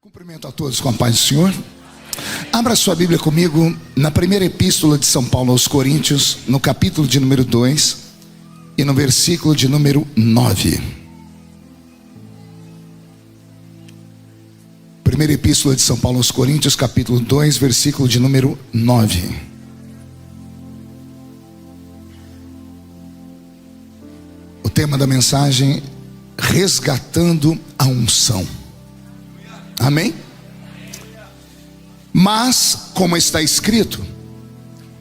Cumprimento a todos com a paz do Senhor. Abra sua Bíblia comigo na primeira epístola de São Paulo aos Coríntios, no capítulo de número 2 e no versículo de número 9. Primeira epístola de São Paulo aos Coríntios, capítulo 2, versículo de número 9. O tema da mensagem: resgatando a unção. Amém? Mas, como está escrito,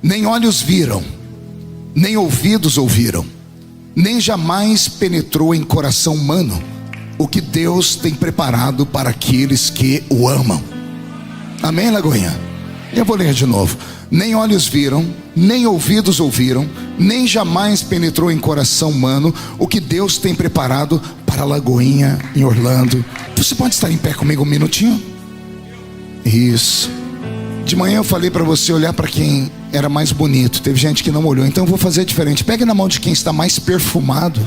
nem olhos viram, nem ouvidos ouviram, nem jamais penetrou em coração humano o que Deus tem preparado para aqueles que o amam. Amém, Lagoinha? Eu vou ler de novo. Nem olhos viram, nem ouvidos ouviram, nem jamais penetrou em coração humano o que Deus tem preparado para a Lagoinha, em Orlando. Você pode estar em pé comigo um minutinho? Isso. De manhã eu falei para você olhar para quem era mais bonito. Teve gente que não olhou, então eu vou fazer diferente. Pegue na mão de quem está mais perfumado.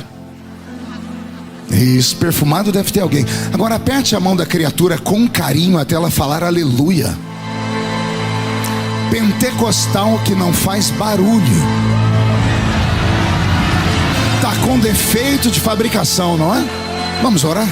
Isso, perfumado deve ter alguém. Agora aperte a mão da criatura com carinho até ela falar aleluia. Pentecostal que não faz barulho. Tá com defeito de fabricação, não é? Vamos orar?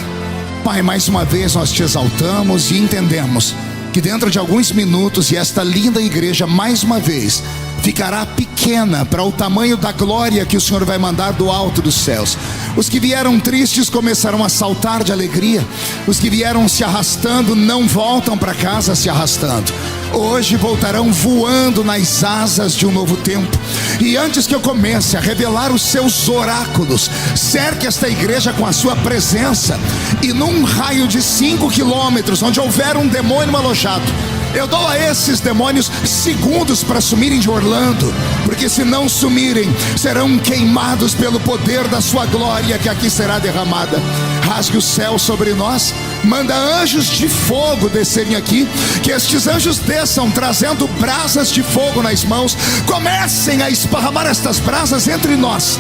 Pai, mais uma vez nós te exaltamos e entendemos que dentro de alguns minutos, e esta linda igreja mais uma vez ficará pequena para o tamanho da glória que o Senhor vai mandar do alto dos céus. Os que vieram tristes começarão a saltar de alegria. Os que vieram se arrastando não voltam para casa se arrastando. Hoje voltarão voando nas asas de um novo tempo. E antes que eu comece a revelar os seus oráculos, cerque esta igreja com a sua presença. E num raio de 5 quilômetros, onde houver um demônio alojado, eu dou a esses demônios segundos para sumirem de Orlando, porque se não sumirem, serão queimados pelo poder da sua glória que aqui será derramada. Rasgue o céu sobre nós, manda anjos de fogo descerem aqui, que estes anjos desçam trazendo brasas de fogo nas mãos, comecem a esparramar estas brasas entre nós.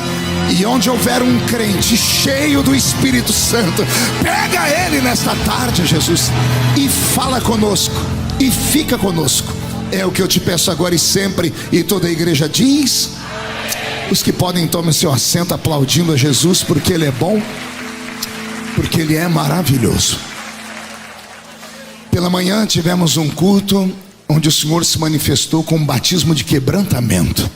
E onde houver um crente cheio do Espírito Santo, pega ele nesta tarde, Jesus, e fala conosco. E fica conosco. É o que eu te peço agora e sempre. E toda a igreja diz. Os que podem, tomem seu assento aplaudindo a Jesus, porque Ele é bom, porque Ele é maravilhoso. Pela manhã tivemos um culto onde o Senhor se manifestou com um batismo de quebrantamento.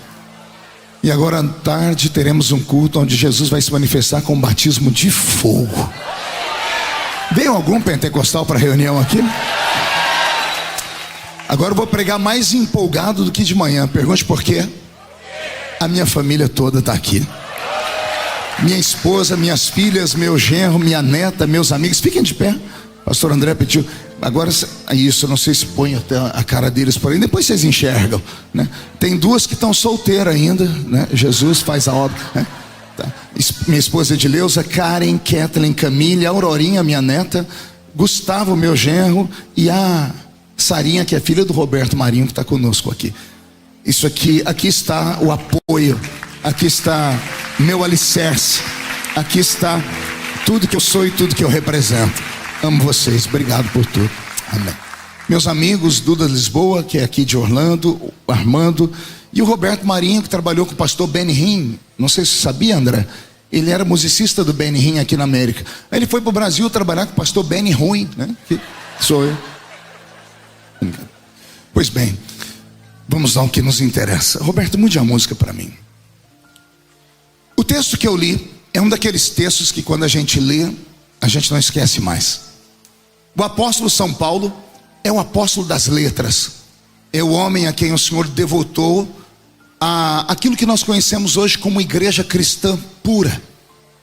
E agora à tarde teremos um culto onde Jesus vai se manifestar com um batismo de fogo. Veio algum pentecostal para a reunião aqui? Agora eu vou pregar mais empolgado do que de manhã. Pergunte por quê? A minha família toda está aqui. Minha esposa, minhas filhas, meu genro, minha neta, meus amigos. Fiquem de pé. Pastor André pediu. Agora, isso, eu não sei se põe até a cara deles por aí. Depois vocês enxergam, né? Tem duas que estão solteiras ainda, né? Jesus faz a obra, né? Tá. Minha esposa Edileuza, Karen, Kathleen, Camille, Aurorinha, minha neta, Gustavo, meu genro, e a Sarinha, que é filha do Roberto Marinho, que está conosco aqui. Isso aqui está o apoio, aqui está meu alicerce, aqui está tudo que eu sou e tudo que eu represento. Amo vocês, obrigado por tudo. Amém. Meus amigos, Duda Lisboa, que é aqui de Orlando, o Armando, e o Roberto Marinho, que trabalhou com o pastor Benny Hinn. Não sei se você sabia, André. Ele era musicista do Benny Hinn aqui na América. Aí ele foi para o Brasil trabalhar com o pastor Benny Hinn, né? Que sou eu. Pois bem, vamos ao que nos interessa. Roberto, mude a música para mim. O texto que eu li é um daqueles textos que quando a gente lê, a gente não esquece mais. O apóstolo São Paulo é o apóstolo das letras. É o homem a quem o Senhor devotou aquilo que nós conhecemos hoje como igreja cristã pura.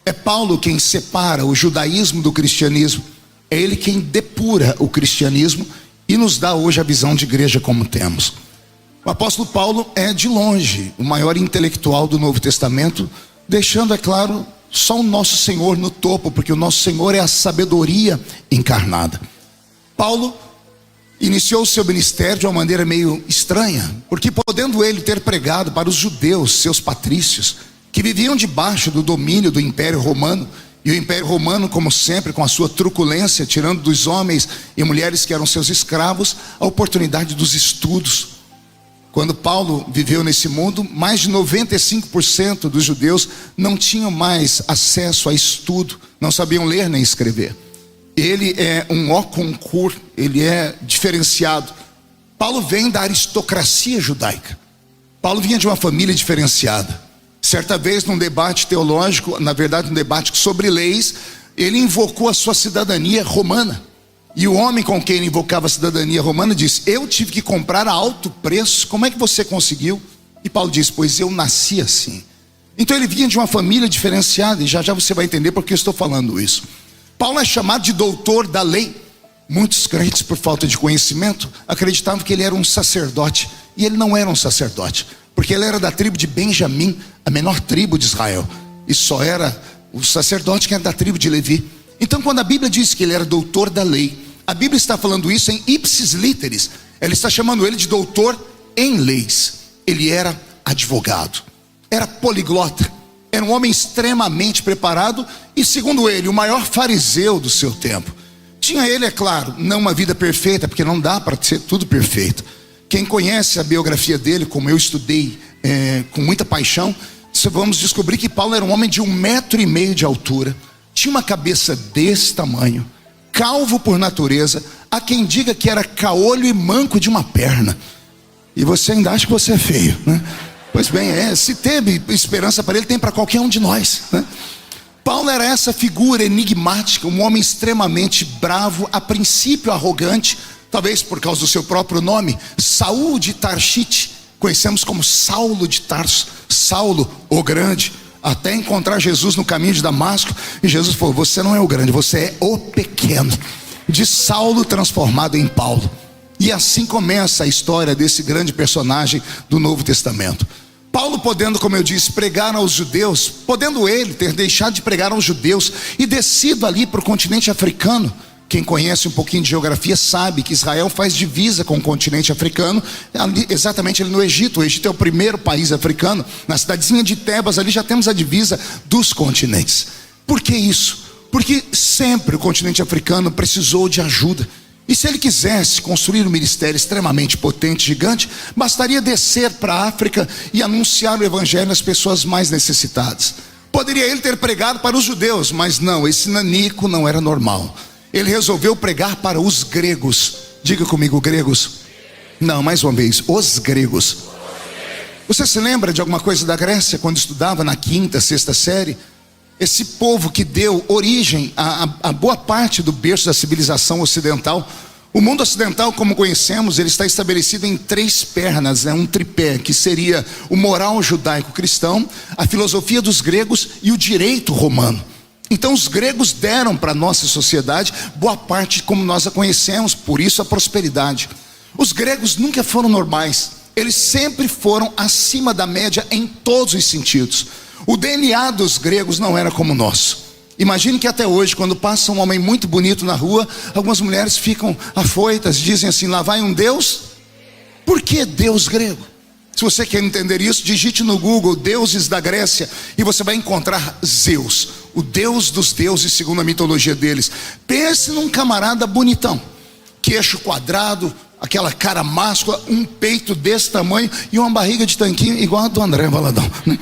É Paulo quem separa o judaísmo do cristianismo. É ele quem depura o cristianismo e nos dá hoje a visão de igreja como temos. O apóstolo Paulo é de longe o maior intelectual do Novo Testamento, deixando, é claro, só o nosso Senhor no topo, porque o nosso Senhor é a sabedoria encarnada. Paulo iniciou o seu ministério de uma maneira meio estranha, porque podendo ele ter pregado para os judeus, seus patrícios, que viviam debaixo do domínio do Império Romano, E o Império Romano, como sempre, com a sua truculência, tirando dos homens e mulheres que eram seus escravos a oportunidade dos estudos. Quando Paulo viveu nesse mundo, mais de 95% dos judeus não tinham mais acesso a estudo, não sabiam ler nem escrever. Ele é um haut concours, ele é diferenciado. Paulo vem da aristocracia judaica. Paulo vinha de uma família diferenciada. Certa vez, num debate teológico, na verdade um debate sobre leis, ele invocou a sua cidadania romana. E o homem com quem ele invocava a cidadania romana disse: eu tive que comprar a alto preço, como é que você conseguiu? E Paulo disse: pois eu nasci assim. Então ele vinha de uma família diferenciada, e já já você vai entender por que eu estou falando isso. Paulo é chamado de doutor da lei. Muitos crentes, por falta de conhecimento, acreditavam que ele era um sacerdote, e ele não era um sacerdote, porque ele era da tribo de Benjamim, a menor tribo de Israel, e só era o sacerdote que era da tribo de Levi. Então, quando a Bíblia diz que ele era doutor da lei, a Bíblia está falando isso em ipsis literis. Ela está chamando ele de doutor em leis. Ele era advogado, era poliglota, era um homem extremamente preparado e, segundo ele, o maior fariseu do seu tempo. Tinha ele, é claro, não uma vida perfeita, porque não dá para ser tudo perfeito. Quem conhece a biografia dele, como eu estudei com muita paixão, vamos descobrir que Paulo era um homem de 1,5 metro de altura, tinha uma cabeça desse tamanho, calvo por natureza. Há quem diga que era caolho e manco de uma perna, e você ainda acha que você é feio, né? Pois bem, se teve esperança para ele, tem para qualquer um de nós, né? Paulo era essa figura enigmática, um homem extremamente bravo, a princípio arrogante, talvez por causa do seu próprio nome, Saul de Tarshite, conhecemos como Saulo de Tarso, Saulo o Grande, até encontrar Jesus no caminho de Damasco, e Jesus falou: você não é o grande, você é o pequeno. De Saulo transformado em Paulo. E assim começa a história desse grande personagem do Novo Testamento. Paulo, podendo, como eu disse, pregar aos judeus, podendo ele ter deixado de pregar aos judeus e descido ali para o continente africano. Quem conhece um pouquinho de geografia sabe que Israel faz divisa com o continente africano, ali, exatamente ali no Egito. O Egito é o primeiro país africano. Na cidadezinha de Tebas ali já temos a divisa dos continentes. Por que isso? Porque sempre o continente africano precisou de ajuda. E se ele quisesse construir um ministério extremamente potente, gigante, bastaria descer para a África e anunciar o evangelho às pessoas mais necessitadas. Poderia ele ter pregado para os judeus, mas não, esse nanico não era normal. Ele resolveu pregar para os gregos. Diga comigo, gregos. Não, mais uma vez, os gregos. Você se lembra de alguma coisa da Grécia, quando estudava na 5ª, 6ª série? Esse povo que deu origem a boa parte do berço da civilização ocidental. O mundo ocidental, como conhecemos, ele está estabelecido em 3 pernas, um tripé, que seria o moral judaico-cristão, a filosofia dos gregos e o direito romano. Então os gregos deram para a nossa sociedade boa parte como nós a conhecemos, por isso a prosperidade. Os gregos nunca foram normais, eles sempre foram acima da média em todos os sentidos. O DNA dos gregos não era como o nosso. Imagine que até hoje, quando passa um homem muito bonito na rua, algumas mulheres ficam afoitas, dizem assim: lá vai um Deus? Por que Deus grego? Se você quer entender isso, digite no Google deuses da Grécia e você vai encontrar Zeus, o deus dos deuses segundo a mitologia deles. Pense num camarada bonitão, queixo quadrado, aquela cara máscula, um peito desse tamanho e uma barriga de tanquinho igual a do André Valadão, né?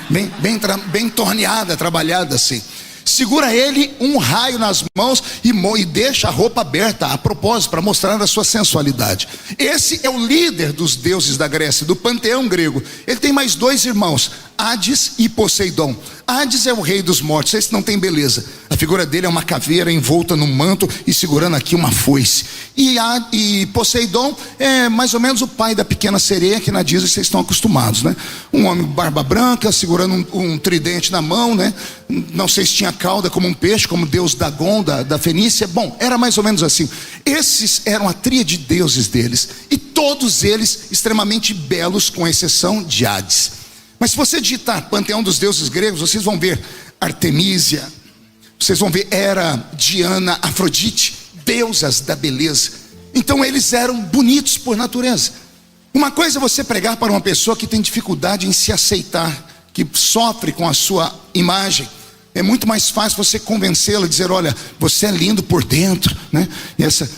bem torneada, trabalhada assim. Segura ele um raio nas mãos e deixa a roupa aberta a propósito, para mostrar a sua sensualidade. Esse é o líder dos deuses da Grécia, do panteão grego. Ele tem mais 2 irmãos, Hades e Poseidon. Hades é o rei dos mortos, esse não tem beleza. A figura dele é uma caveira envolta num manto e segurando aqui uma foice. E Poseidon é mais ou menos o pai da pequena sereia, que na Disney vocês estão acostumados, né? Um homem barba branca, segurando um tridente na mão, né? Não sei se tinha cauda como um peixe, como deus Dagon da Fenícia. Bom, era mais ou menos assim. Esses eram a tríade de deuses deles, e todos eles extremamente belos, com exceção de Hades. Mas se você digitar panteão dos deuses gregos, vocês vão ver Artemísia, vocês vão ver Hera, Diana, Afrodite, deusas da beleza. Então eles eram bonitos por natureza. Uma coisa é você pregar para uma pessoa que tem dificuldade em se aceitar, que sofre com a sua imagem. é muito mais fácil você convencê-la, dizer: olha, você é lindo por dentro, né?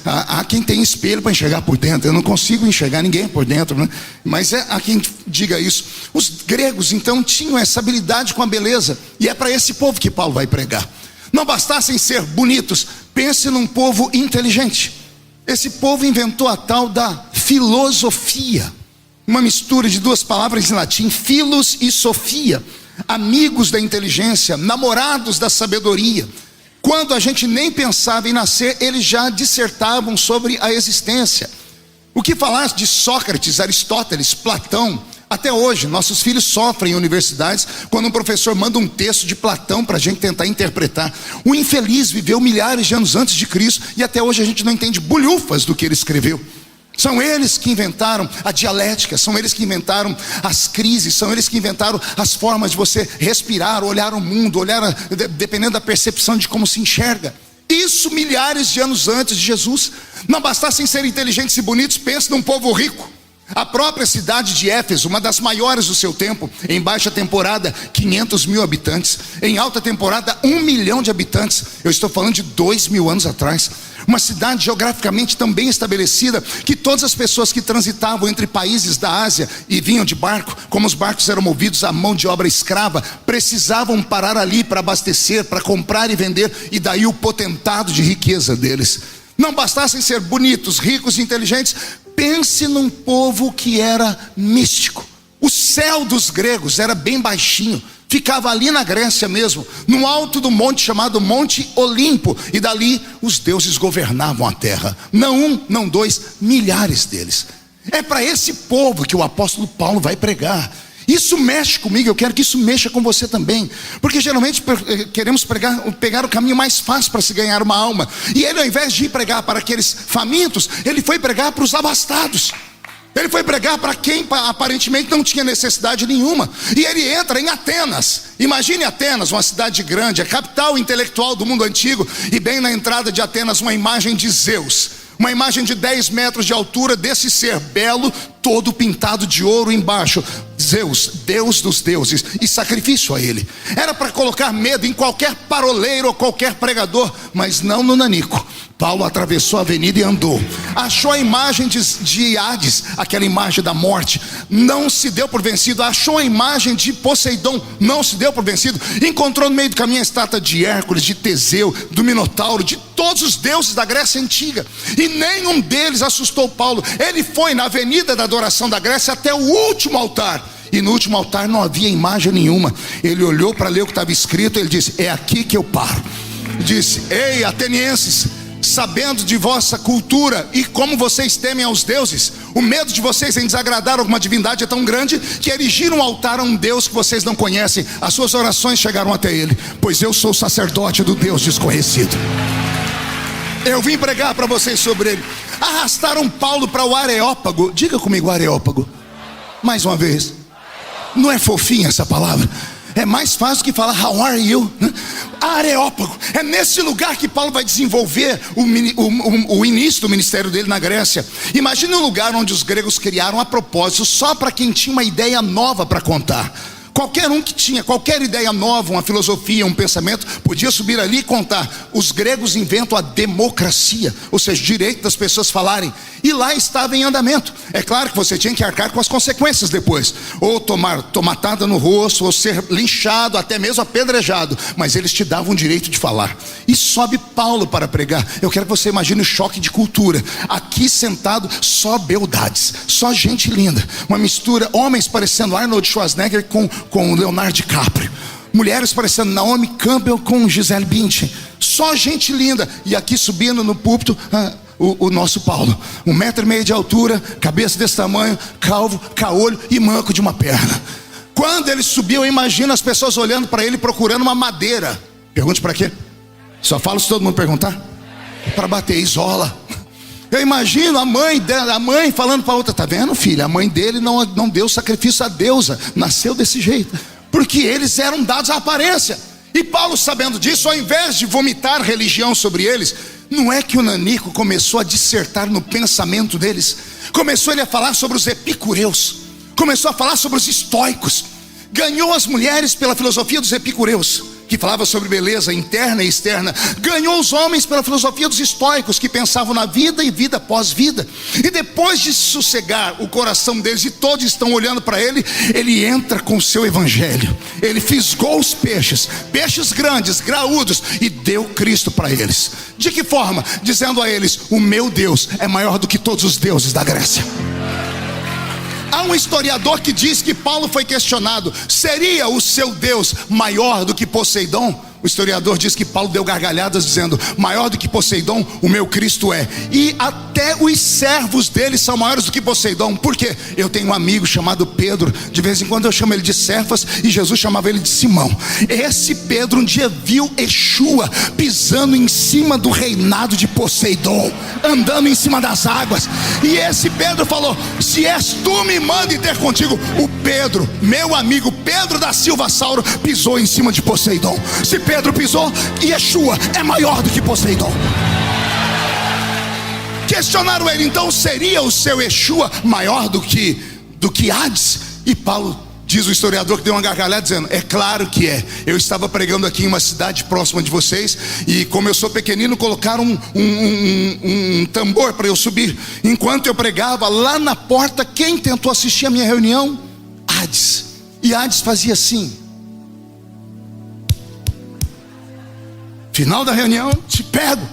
Há quem tem espelho para enxergar por dentro. Eu não consigo enxergar ninguém por dentro, né? Mas há quem diga isso. Os gregos então tinham essa habilidade com a beleza, e é para esse povo que Paulo vai pregar. Não bastassem ser bonitos, pense num povo inteligente. Esse povo inventou a tal da filosofia, uma mistura de duas palavras em latim, philos e sophia. Amigos da inteligência, namorados da sabedoria. Quando a gente nem pensava em nascer, eles já dissertavam sobre a existência. O que falar de Sócrates, Aristóteles, Platão? Até hoje, nossos filhos sofrem em universidades quando um professor manda um texto de Platão para a gente tentar interpretar. O infeliz viveu milhares de anos antes de Cristo e até hoje a gente não entende bolhufas do que ele escreveu. São eles que inventaram a dialética, são eles que inventaram as crises, são eles que inventaram as formas de você respirar, olhar o mundo, dependendo da percepção de como se enxerga. Isso milhares de anos antes de Jesus. Não bastassem ser inteligentes e bonitos, pense num povo rico. A própria cidade de Éfeso, uma das maiores do seu tempo, em baixa temporada 500 mil habitantes, em alta temporada 1 milhão de habitantes. Eu estou falando de 2000 anos atrás. Uma cidade geograficamente tão bem estabelecida que todas as pessoas que transitavam entre países da Ásia e vinham de barco, como os barcos eram movidos à mão de obra escrava, precisavam parar ali para abastecer, para comprar e vender, e daí o potentado de riqueza deles. Não bastassem ser bonitos, ricos e inteligentes, pense num povo que era místico. O céu dos gregos era bem baixinho, ficava ali na Grécia mesmo, no alto do monte chamado Monte Olimpo, e dali os deuses governavam a terra. Não um, não dois, milhares deles. É para esse povo que o apóstolo Paulo vai pregar. Isso mexe comigo, eu quero que isso mexa com você também, porque geralmente queremos pegar o caminho mais fácil para se ganhar uma alma, e ele, ao invés de ir pregar para aqueles famintos, ele foi pregar para os abastados. Ele foi pregar para quem aparentemente não tinha necessidade nenhuma. E ele entra em Atenas. Imagine Atenas, uma cidade grande, a capital intelectual do mundo antigo, e bem na entrada de Atenas uma imagem de Zeus, uma imagem de 10 metros de altura desse ser belo, todo pintado de ouro embaixo. Zeus, Deus dos deuses, e sacrifício a ele. Era para colocar medo em qualquer paroleiro ou qualquer pregador, mas não no nanico. Paulo atravessou a avenida e andou. Achou a imagem de Hades, aquela imagem da morte, não se deu por vencido. Achou a imagem de Poseidon, não se deu por vencido. Encontrou no meio do caminho a estátua de Hércules, de Teseu, do Minotauro, de todos os deuses da Grécia Antiga, e nenhum deles assustou Paulo. Ele foi na avenida da adoração da Grécia até o último altar, e no último altar não havia imagem nenhuma. Ele olhou para ler o que estava escrito, ele disse: é aqui que eu paro. Disse: ei, atenienses, sabendo de vossa cultura e como vocês temem aos deuses, o medo de vocês em desagradar alguma divindade é tão grande que erigiram um altar a um Deus que vocês não conhecem. As suas orações chegaram até ele, pois eu sou sacerdote do Deus desconhecido. Eu vim pregar para vocês sobre ele. Arrastaram Paulo para o Areópago. Diga comigo, Areópago. Mais uma vez. Não é fofinha essa palavra? É mais fácil que falar how are you, né? Areópago. É nesse lugar que Paulo vai desenvolver o início do ministério dele na Grécia. Imagine um lugar onde os gregos criaram a propósito, só para quem tinha uma ideia nova para contar. Qualquer um que tinha qualquer ideia nova, uma filosofia, um pensamento, podia subir ali e contar. Os gregos inventam a democracia, ou seja, o direito das pessoas falarem. E lá estava em andamento. É claro que você tinha que arcar com as consequências depois, ou tomar tomatada no rosto, ou ser linchado, até mesmo apedrejado, mas eles te davam o direito de falar. E sobe Paulo para pregar. Eu quero que você imagine o choque de cultura. Aqui sentado, só beldades, só gente linda, uma mistura, homens parecendo Arnold Schwarzenegger com Leonardo DiCaprio, mulheres parecendo Naomi Campbell com Gisele Bündchen, só gente linda. E aqui subindo no púlpito o nosso Paulo, 1,5 metro de altura, cabeça desse tamanho, calvo, caolho e manco de uma perna. Quando ele subiu, eu imagino as pessoas olhando para ele procurando uma madeira. Pergunte para quê? Só falo se todo mundo perguntar. Para bater, isola. Eu imagino a mãe falando para a outra: tá vendo, filha? A mãe dele não deu sacrifício à deusa, nasceu desse jeito, porque eles eram dados à aparência. E Paulo, sabendo disso, ao invés de vomitar religião sobre eles, não é que o nanico começou a dissertar no pensamento deles. Começou ele a falar sobre os epicureus, começou a falar sobre os estoicos. Ganhou as mulheres pela filosofia dos epicureus. que falava sobre beleza interna e externa, ganhou os homens pela filosofia dos estoicos, que pensavam na vida e vida após vida. E depois de sossegar o coração deles e todos estão olhando para ele, ele entra com o seu evangelho. Ele fisgou os peixes grandes, graúdos, e deu Cristo para eles. De que forma? Dizendo a eles: o meu Deus é maior do que todos os deuses da Grécia. Há um historiador que diz que Paulo foi questionado: seria o seu Deus maior do que Poseidon? O historiador diz que Paulo deu gargalhadas dizendo: maior do que Poseidon, o meu Cristo é. E até os servos dele são maiores do que Poseidon. Por quê? Eu tenho um amigo chamado Pedro, de vez em quando eu chamo ele de Cefas, e Jesus chamava ele de Simão. Esse Pedro um dia viu Yeshua pisando em cima do reinado de Poseidon, andando em cima das águas. E esse Pedro falou: se és tu, me manda ter contigo. O Pedro, meu amigo Pedro da Silva Sauro, pisou em cima de Poseidon. Se Pedro pisou, Yeshua é maior do que Poseidon. Questionaram ele: então seria o seu Yeshua maior do que Hades? E Paulo, diz o historiador, que deu uma gargalhada dizendo: é claro que é. Eu estava pregando aqui em uma cidade próxima de vocês, e como eu sou pequenino, colocaram um tambor para eu subir. Enquanto eu pregava, lá na porta, quem tentou assistir a minha reunião? Hades. E Hades fazia assim. Final da reunião, te pego.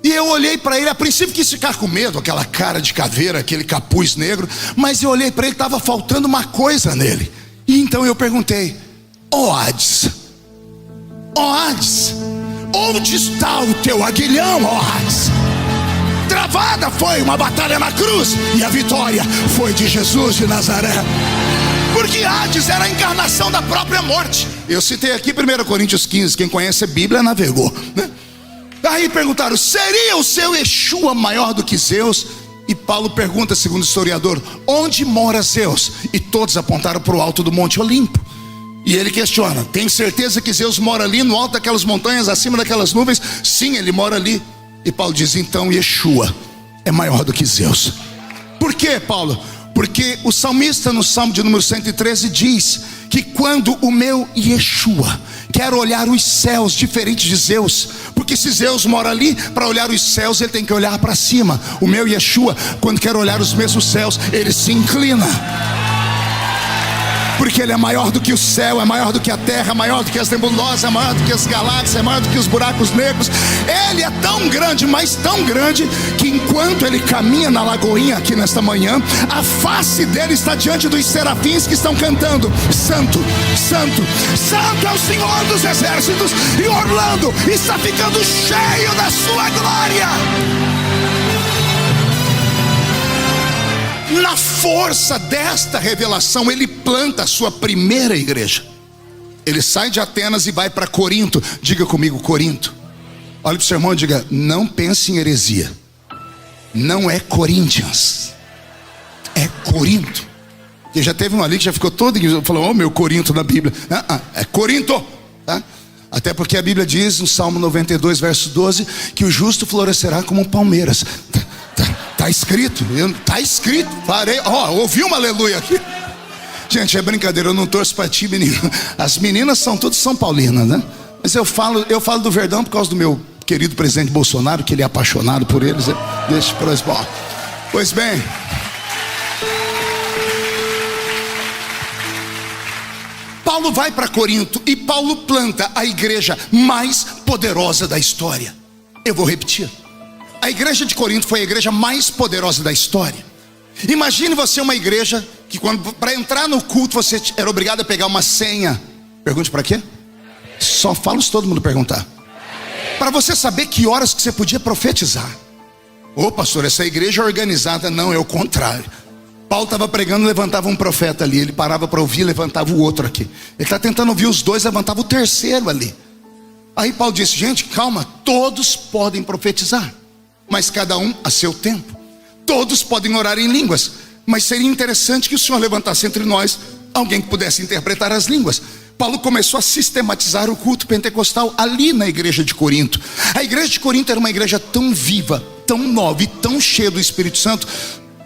E eu olhei para ele, a princípio quis ficar com medo, aquela cara de caveira, aquele capuz negro. Mas eu olhei para ele, estava faltando uma coisa nele. E então eu perguntei: Hades, Hades, onde está o teu aguilhão, Hades? Travada foi uma batalha na cruz, e a vitória foi de Jesus de Nazaré. Porque Hades era a encarnação da própria morte. Eu citei aqui 1 Coríntios 15, quem conhece a Bíblia navegou, né? Aí perguntaram: seria o seu Yeshua maior do que Zeus? E Paulo pergunta, segundo o historiador: onde mora Zeus? E todos apontaram para o alto do Monte Olimpo. E ele questiona: tem certeza que Zeus mora ali no alto daquelas montanhas, acima daquelas nuvens? Sim, ele mora ali. E Paulo diz: então Yeshua é maior do que Zeus. Por quê, Paulo? Porque o salmista, no Salmo de número 113, diz que quando o meu Yeshua quer olhar os céus, diferente de Zeus, porque se Zeus mora ali, para olhar os céus ele tem que olhar para cima. O meu Yeshua, quando quer olhar os mesmos céus, ele se inclina, porque ele é maior do que o céu, é maior do que a terra, é maior do que as nebulosas, é maior do que as galáxias, é maior do que os buracos negros. Ele é tão grande, mas tão grande, que enquanto ele caminha na lagoinha aqui nesta manhã, a face dele está diante dos serafins que estão cantando: Santo, Santo, Santo é o Senhor dos exércitos, e Orlando está ficando cheio da sua glória. Na força desta revelação, ele planta a sua primeira igreja. Ele sai de Atenas e vai para Corinto. Diga comigo, Corinto. Olha para o seu irmão e diga: não pense em heresia. Não é Corinthians, é Corinto. Porque já teve um ali que já ficou todo, falou: oh, meu Corinto na Bíblia. É Corinto, tá? Até porque a Bíblia diz no Salmo 92, verso 12, que o justo florescerá como palmeiras. Está escrito, está escrito. Parei, ouvi uma aleluia aqui. Gente, é brincadeira, eu não torço para ti, menino. As meninas são todas São Paulinas, né? Mas eu falo do Verdão por causa do meu querido presidente Bolsonaro, que ele é apaixonado por eles. Deixa para os bom. Pois bem, Paulo vai para Corinto e Paulo planta a igreja mais poderosa da história. Eu vou repetir: a igreja de Corinto foi a igreja mais poderosa da história. Imagine você uma igreja que para entrar no culto você era obrigado a pegar uma senha. Pergunte para quê? Só falo se todo mundo perguntar. Para você saber que horas que você podia profetizar. Ô pastor, essa igreja é organizada. Não, é o contrário. Paulo estava pregando, levantava um profeta ali, ele parava para ouvir, levantava o outro aqui. Ele está tentando ouvir os dois, levantava o terceiro ali. Aí Paulo disse: gente, calma, todos podem profetizar, mas cada um a seu tempo. Todos podem orar em línguas, mas seria interessante que o Senhor levantasse entre nós alguém que pudesse interpretar as línguas. Paulo começou a sistematizar o culto pentecostal ali na igreja de Corinto. A igreja de Corinto era uma igreja tão viva, tão nova e tão cheia do Espírito Santo.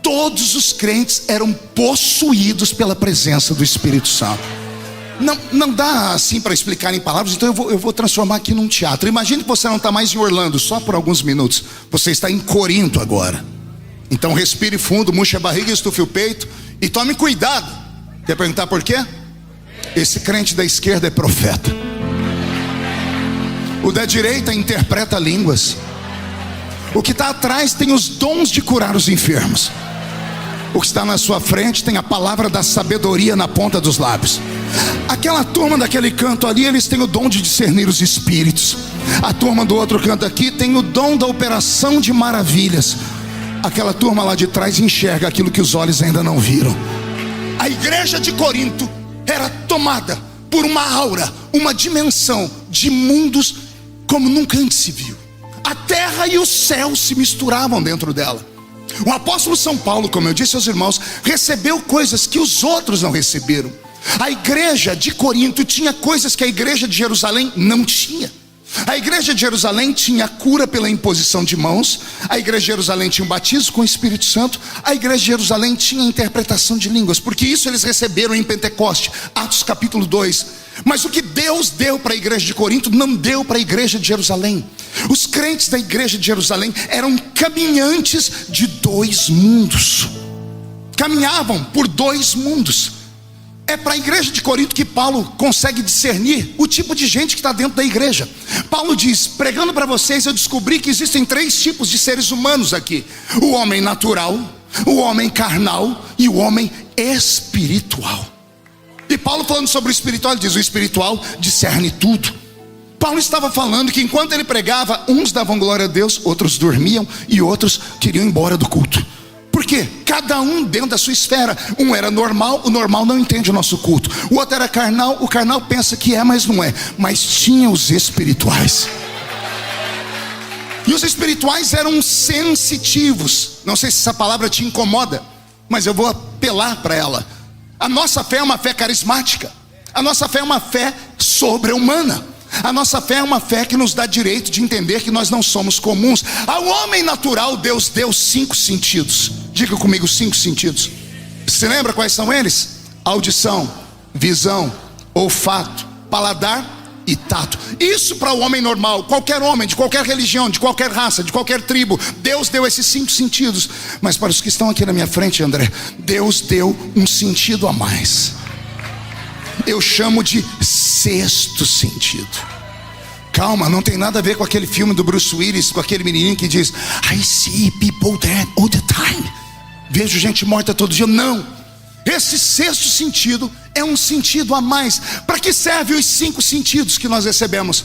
Todos os crentes eram possuídos pela presença do Espírito Santo. Não dá assim para explicar em palavras, então eu vou transformar aqui num teatro. Imagine que você não está mais em Orlando, só por alguns minutos. Você está em Corinto agora. Então respire fundo, murche a barriga, estufe o peito e tome cuidado. Quer perguntar por quê? Esse crente da esquerda é profeta. O da direita interpreta línguas. O que está atrás tem os dons de curar os enfermos. O que está na sua frente tem a palavra da sabedoria na ponta dos lábios. Aquela turma daquele canto ali, eles têm o dom de discernir os espíritos. A turma do outro canto aqui tem o dom da operação de maravilhas. Aquela turma lá de trás enxerga aquilo que os olhos ainda não viram. A igreja de Corinto era tomada por uma aura, uma dimensão de mundos como nunca antes se viu. A terra e o céu se misturavam dentro dela. O apóstolo São Paulo, como eu disse aos irmãos, recebeu coisas que os outros não receberam. A igreja de Corinto tinha coisas que a igreja de Jerusalém não tinha. A igreja de Jerusalém tinha cura pela imposição de mãos. A igreja de Jerusalém tinha um batismo com o Espírito Santo. A igreja de Jerusalém tinha interpretação de línguas, porque isso eles receberam em Pentecoste, Atos capítulo 2. Mas o que Deus deu para a igreja de Corinto não deu para a igreja de Jerusalém. Os crentes da igreja de Jerusalém eram caminhantes de dois mundos. Caminhavam por dois mundos. É para a igreja de Corinto que Paulo consegue discernir o tipo de gente que está dentro da igreja. Paulo diz: pregando para vocês, eu descobri que existem três tipos de seres humanos aqui: o homem natural, o homem carnal e o homem espiritual. E Paulo, falando sobre o espiritual, ele diz: o espiritual discerne tudo. Paulo estava falando que enquanto ele pregava, uns davam glória a Deus, outros dormiam e outros queriam ir embora do culto. Por quê? Cada um dentro da sua esfera. Um era normal, o normal não entende o nosso culto. O outro era carnal, o carnal pensa que é, mas não é. Mas tinha os espirituais. E os espirituais eram sensitivos. Não sei se essa palavra te incomoda, mas eu vou apelar para ela. A nossa fé é uma fé carismática. A nossa fé é uma fé sobre-humana. A nossa fé é uma fé que nos dá direito de entender que nós não somos comuns. Ao homem natural, Deus deu 5 sentidos. Diga comigo, 5 sentidos. Você lembra quais são eles? Audição, visão, olfato, paladar e tato. Isso para o homem normal, qualquer homem, de qualquer religião, de qualquer raça, de qualquer tribo. Deus deu esses 5 sentidos. Mas para os que estão aqui na minha frente, André, Deus deu um sentido a mais. Eu chamo de 6º sentido. Calma, não tem nada a ver com aquele filme do Bruce Willis, com aquele menininho que diz: I see people dead all the time. Vejo gente morta todo dia. Não. Esse 6º sentido é um sentido a mais. Para que serve os 5 sentidos que nós recebemos?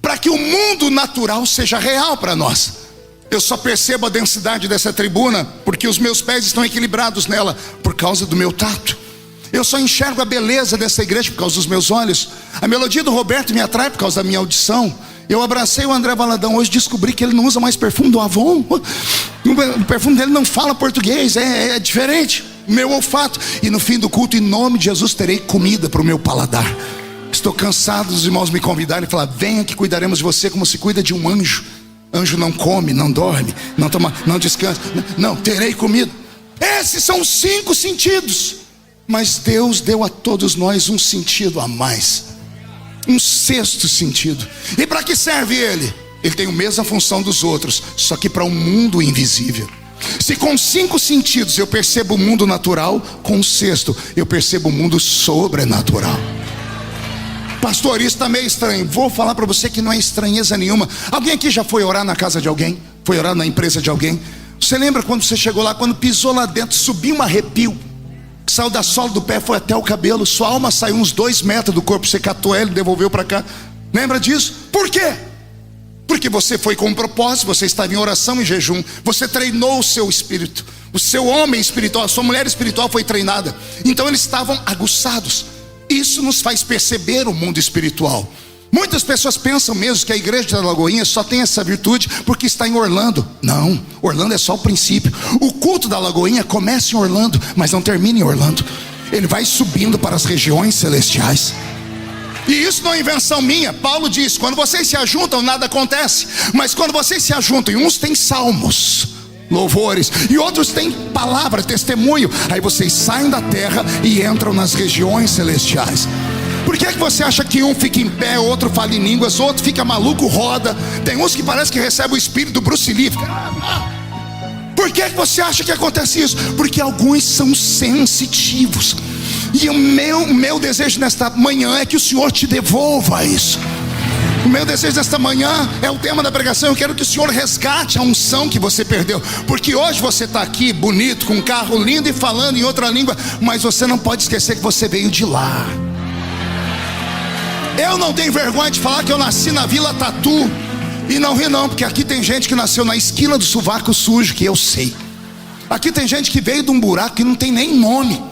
Para que o mundo natural seja real para nós. Eu só percebo a densidade dessa tribuna porque os meus pés estão equilibrados nela, por causa do meu tato. Eu só enxergo a beleza dessa igreja por causa dos meus olhos. A melodia do Roberto me atrai por causa da minha audição. Eu abracei o André Valadão hoje, descobri que ele não usa mais perfume do Avon. O perfume dele não fala português, é diferente. Meu olfato. E no fim do culto, em nome de Jesus, terei comida para o meu paladar. Estou cansado dos irmãos me convidarem e falar: venha que cuidaremos de você como se cuida de um anjo. Anjo não come, não dorme, não toma, não descansa. Não, terei comida. Esses são os 5 sentidos. Mas Deus deu a todos nós um sentido a mais, um 6º sentido. E para que serve ele? Ele tem a mesma função dos outros, só que para um mundo invisível. Se com 5 sentidos eu percebo o mundo natural, com o 6º eu percebo o mundo sobrenatural. Pastor, isso está meio estranho. Vou falar para você que não é estranheza nenhuma. Alguém aqui já foi orar na casa de alguém? Foi orar na empresa de alguém? Você lembra quando você chegou lá, quando pisou lá dentro, subiu um arrepio? Saiu da sola do pé, foi até o cabelo. Sua alma saiu uns 2 metros do corpo. Você catou ela e devolveu para cá. Lembra disso? Por quê? Porque você foi com um propósito. Você estava em oração e jejum. Você treinou o seu espírito. O seu homem espiritual, a sua mulher espiritual foi treinada. Então eles estavam aguçados. Isso nos faz perceber o mundo espiritual. Muitas pessoas pensam mesmo que a igreja da Lagoinha só tem essa virtude porque está em Orlando. Não, Orlando é só o princípio. O culto da Lagoinha começa em Orlando, mas não termina em Orlando. Ele vai subindo para as regiões celestiais. E isso não é invenção minha. Paulo diz: quando vocês se ajuntam, nada acontece. Mas quando vocês se ajuntam, e uns têm salmos, louvores, e outros têm palavra, testemunho, aí vocês saem da terra e entram nas regiões celestiais. Por que você acha que um fica em pé, outro fala em línguas, outro fica maluco, roda? Tem uns que parece que recebe o espírito do Bruce Lee. Por que você acha que acontece isso? Porque alguns são sensitivos. E o meu desejo nesta manhã é que o Senhor te devolva isso. O meu desejo nesta manhã é o tema da pregação. Eu quero que o Senhor resgate a unção que você perdeu. Porque hoje você está aqui bonito, com um carro lindo e falando em outra língua, mas você não pode esquecer que você veio de lá. Eu não tenho vergonha de falar que eu nasci na Vila Tatu. E não ri não, porque aqui tem gente que nasceu na esquina do sovaco sujo, que eu sei. Aqui tem gente que veio de um buraco que não tem nem nome,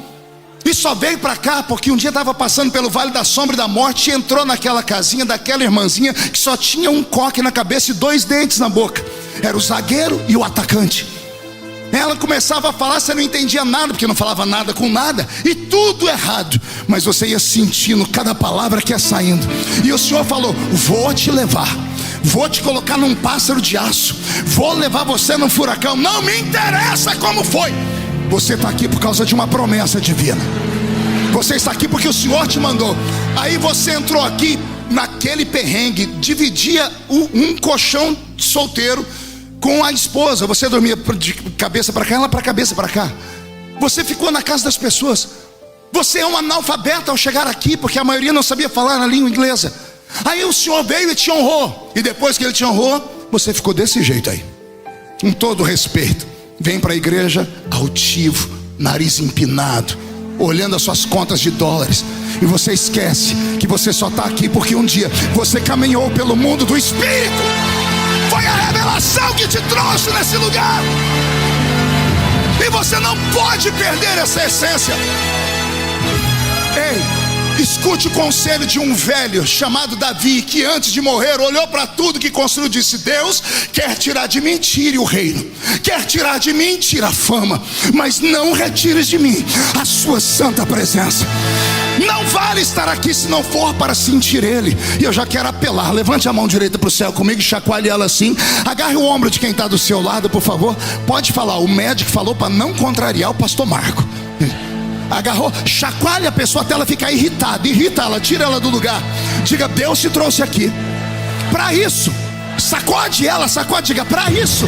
e só veio para cá porque um dia estava passando pelo Vale da Sombra e da Morte e entrou naquela casinha daquela irmãzinha que só tinha um coque na cabeça e 2 dentes na boca. Era o zagueiro e o atacante. Ela começava a falar, você não entendia nada, porque não falava nada com nada, e tudo errado, mas você ia sentindo cada palavra que ia saindo. E o Senhor falou: vou te levar, vou te colocar num pássaro de aço, vou levar você num furacão. Não me interessa como foi. Você está aqui por causa de uma promessa divina. Você está aqui porque o Senhor te mandou. Aí você entrou aqui naquele perrengue, dividia um colchão solteiro com a esposa. Você dormia de cabeça para cá, ela para cabeça para cá. Você ficou na casa das pessoas. Você é um analfabeto ao chegar aqui, porque a maioria não sabia falar na língua inglesa. Aí o Senhor veio e te honrou. E depois que Ele te honrou, você ficou desse jeito aí. Com todo respeito, vem para a igreja altivo, nariz empinado, olhando as suas contas de dólares. E você esquece que você só está aqui porque um dia você caminhou pelo mundo do Espírito. Foi a revelação que te trouxe nesse lugar. E você não pode perder essa essência. Ei, escute o conselho de um velho chamado Davi, que antes de morrer olhou para tudo que construiu e disse: Deus quer tirar de mim, tire o reino. Quer tirar de mim, tira a fama, mas não retires de mim a sua santa presença. Não vale estar aqui se não for para sentir Ele. E eu já quero apelar. Levante a mão direita para o céu comigo e chacoalhe ela assim. Agarre o ombro de quem está do seu lado, por favor. Pode falar: o médico falou para não contrariar o pastor Marco. Agarrou, chacoalhe a pessoa até ela ficar irritada. Irrita ela, tira ela do lugar. Diga: Deus te trouxe aqui para isso. Sacode ela, sacode, diga: para isso.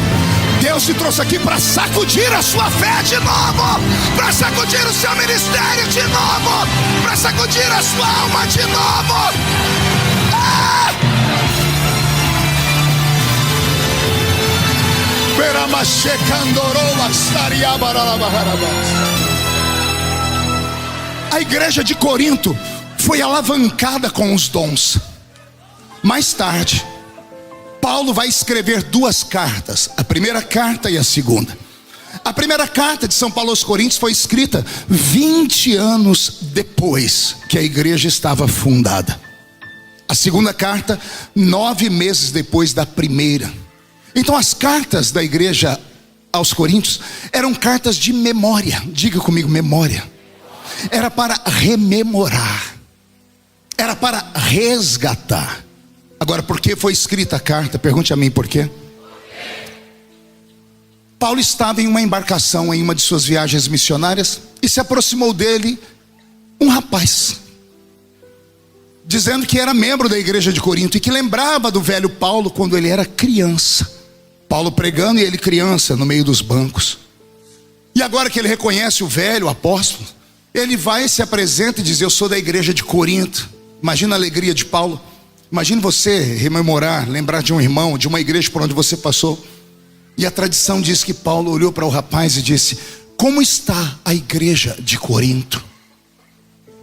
Deus te trouxe aqui para sacudir a sua fé de novo, para sacudir o seu ministério de novo, para sacudir a sua alma de novo. A igreja de Corinto foi alavancada com os dons. Mais tarde, Paulo vai escrever 2 cartas, a primeira carta e a segunda. A primeira carta de São Paulo aos Coríntios foi escrita 20 anos depois que a igreja estava fundada. A segunda carta, 9 meses depois da primeira. Então as cartas da igreja aos Coríntios eram cartas de memória. Diga comigo: memória. Era para rememorar, era para resgatar. Agora, por que foi escrita a carta? Pergunte a mim por quê. Paulo estava em uma embarcação em uma de suas viagens missionárias e se aproximou dele um rapaz, dizendo que era membro da igreja de Corinto e que lembrava do velho Paulo quando ele era criança. Paulo pregando e ele criança no meio dos bancos. E agora que ele reconhece o velho apóstolo, ele vai e se apresenta e diz: eu sou da igreja de Corinto. Imagina a alegria de Paulo. Imagine você rememorar, lembrar de um irmão, de uma igreja por onde você passou. E a tradição diz que Paulo olhou para o rapaz e disse: como está a igreja de Corinto?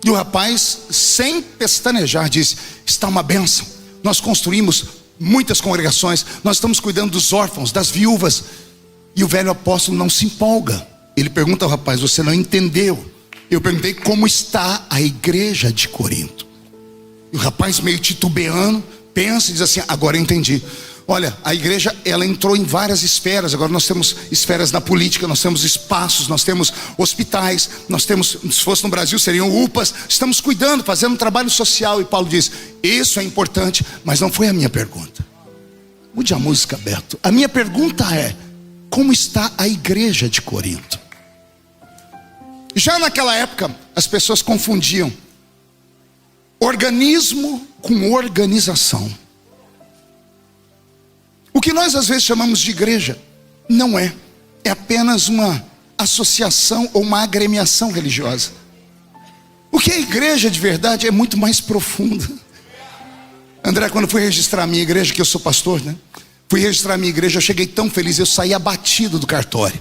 E o rapaz, sem pestanejar, disse: está uma bênção. Nós construímos muitas congregações, nós estamos cuidando dos órfãos, das viúvas. E o velho apóstolo não se empolga. Ele pergunta ao rapaz: você não entendeu? Eu perguntei como está a igreja de Corinto. E o rapaz, meio titubeando, pensa e diz assim: agora eu entendi. Olha, a igreja, ela entrou em várias esferas. Agora nós temos esferas na política, nós temos espaços, nós temos hospitais, nós temos, se fosse no Brasil seriam UPAs. Estamos cuidando, fazendo um trabalho social. E Paulo diz: isso é importante, mas não foi a minha pergunta. Mude a música, Beto. A minha pergunta é: como está a igreja de Corinto? Já naquela época, as pessoas confundiam organismo com organização. O que nós às vezes chamamos de igreja não é apenas uma associação ou uma agremiação religiosa. O que é igreja de verdade é muito mais profundo. André, quando eu fui registrar a minha igreja, que eu sou pastor, né? Fui registrar a minha igreja, eu cheguei tão feliz, eu saí abatido do cartório.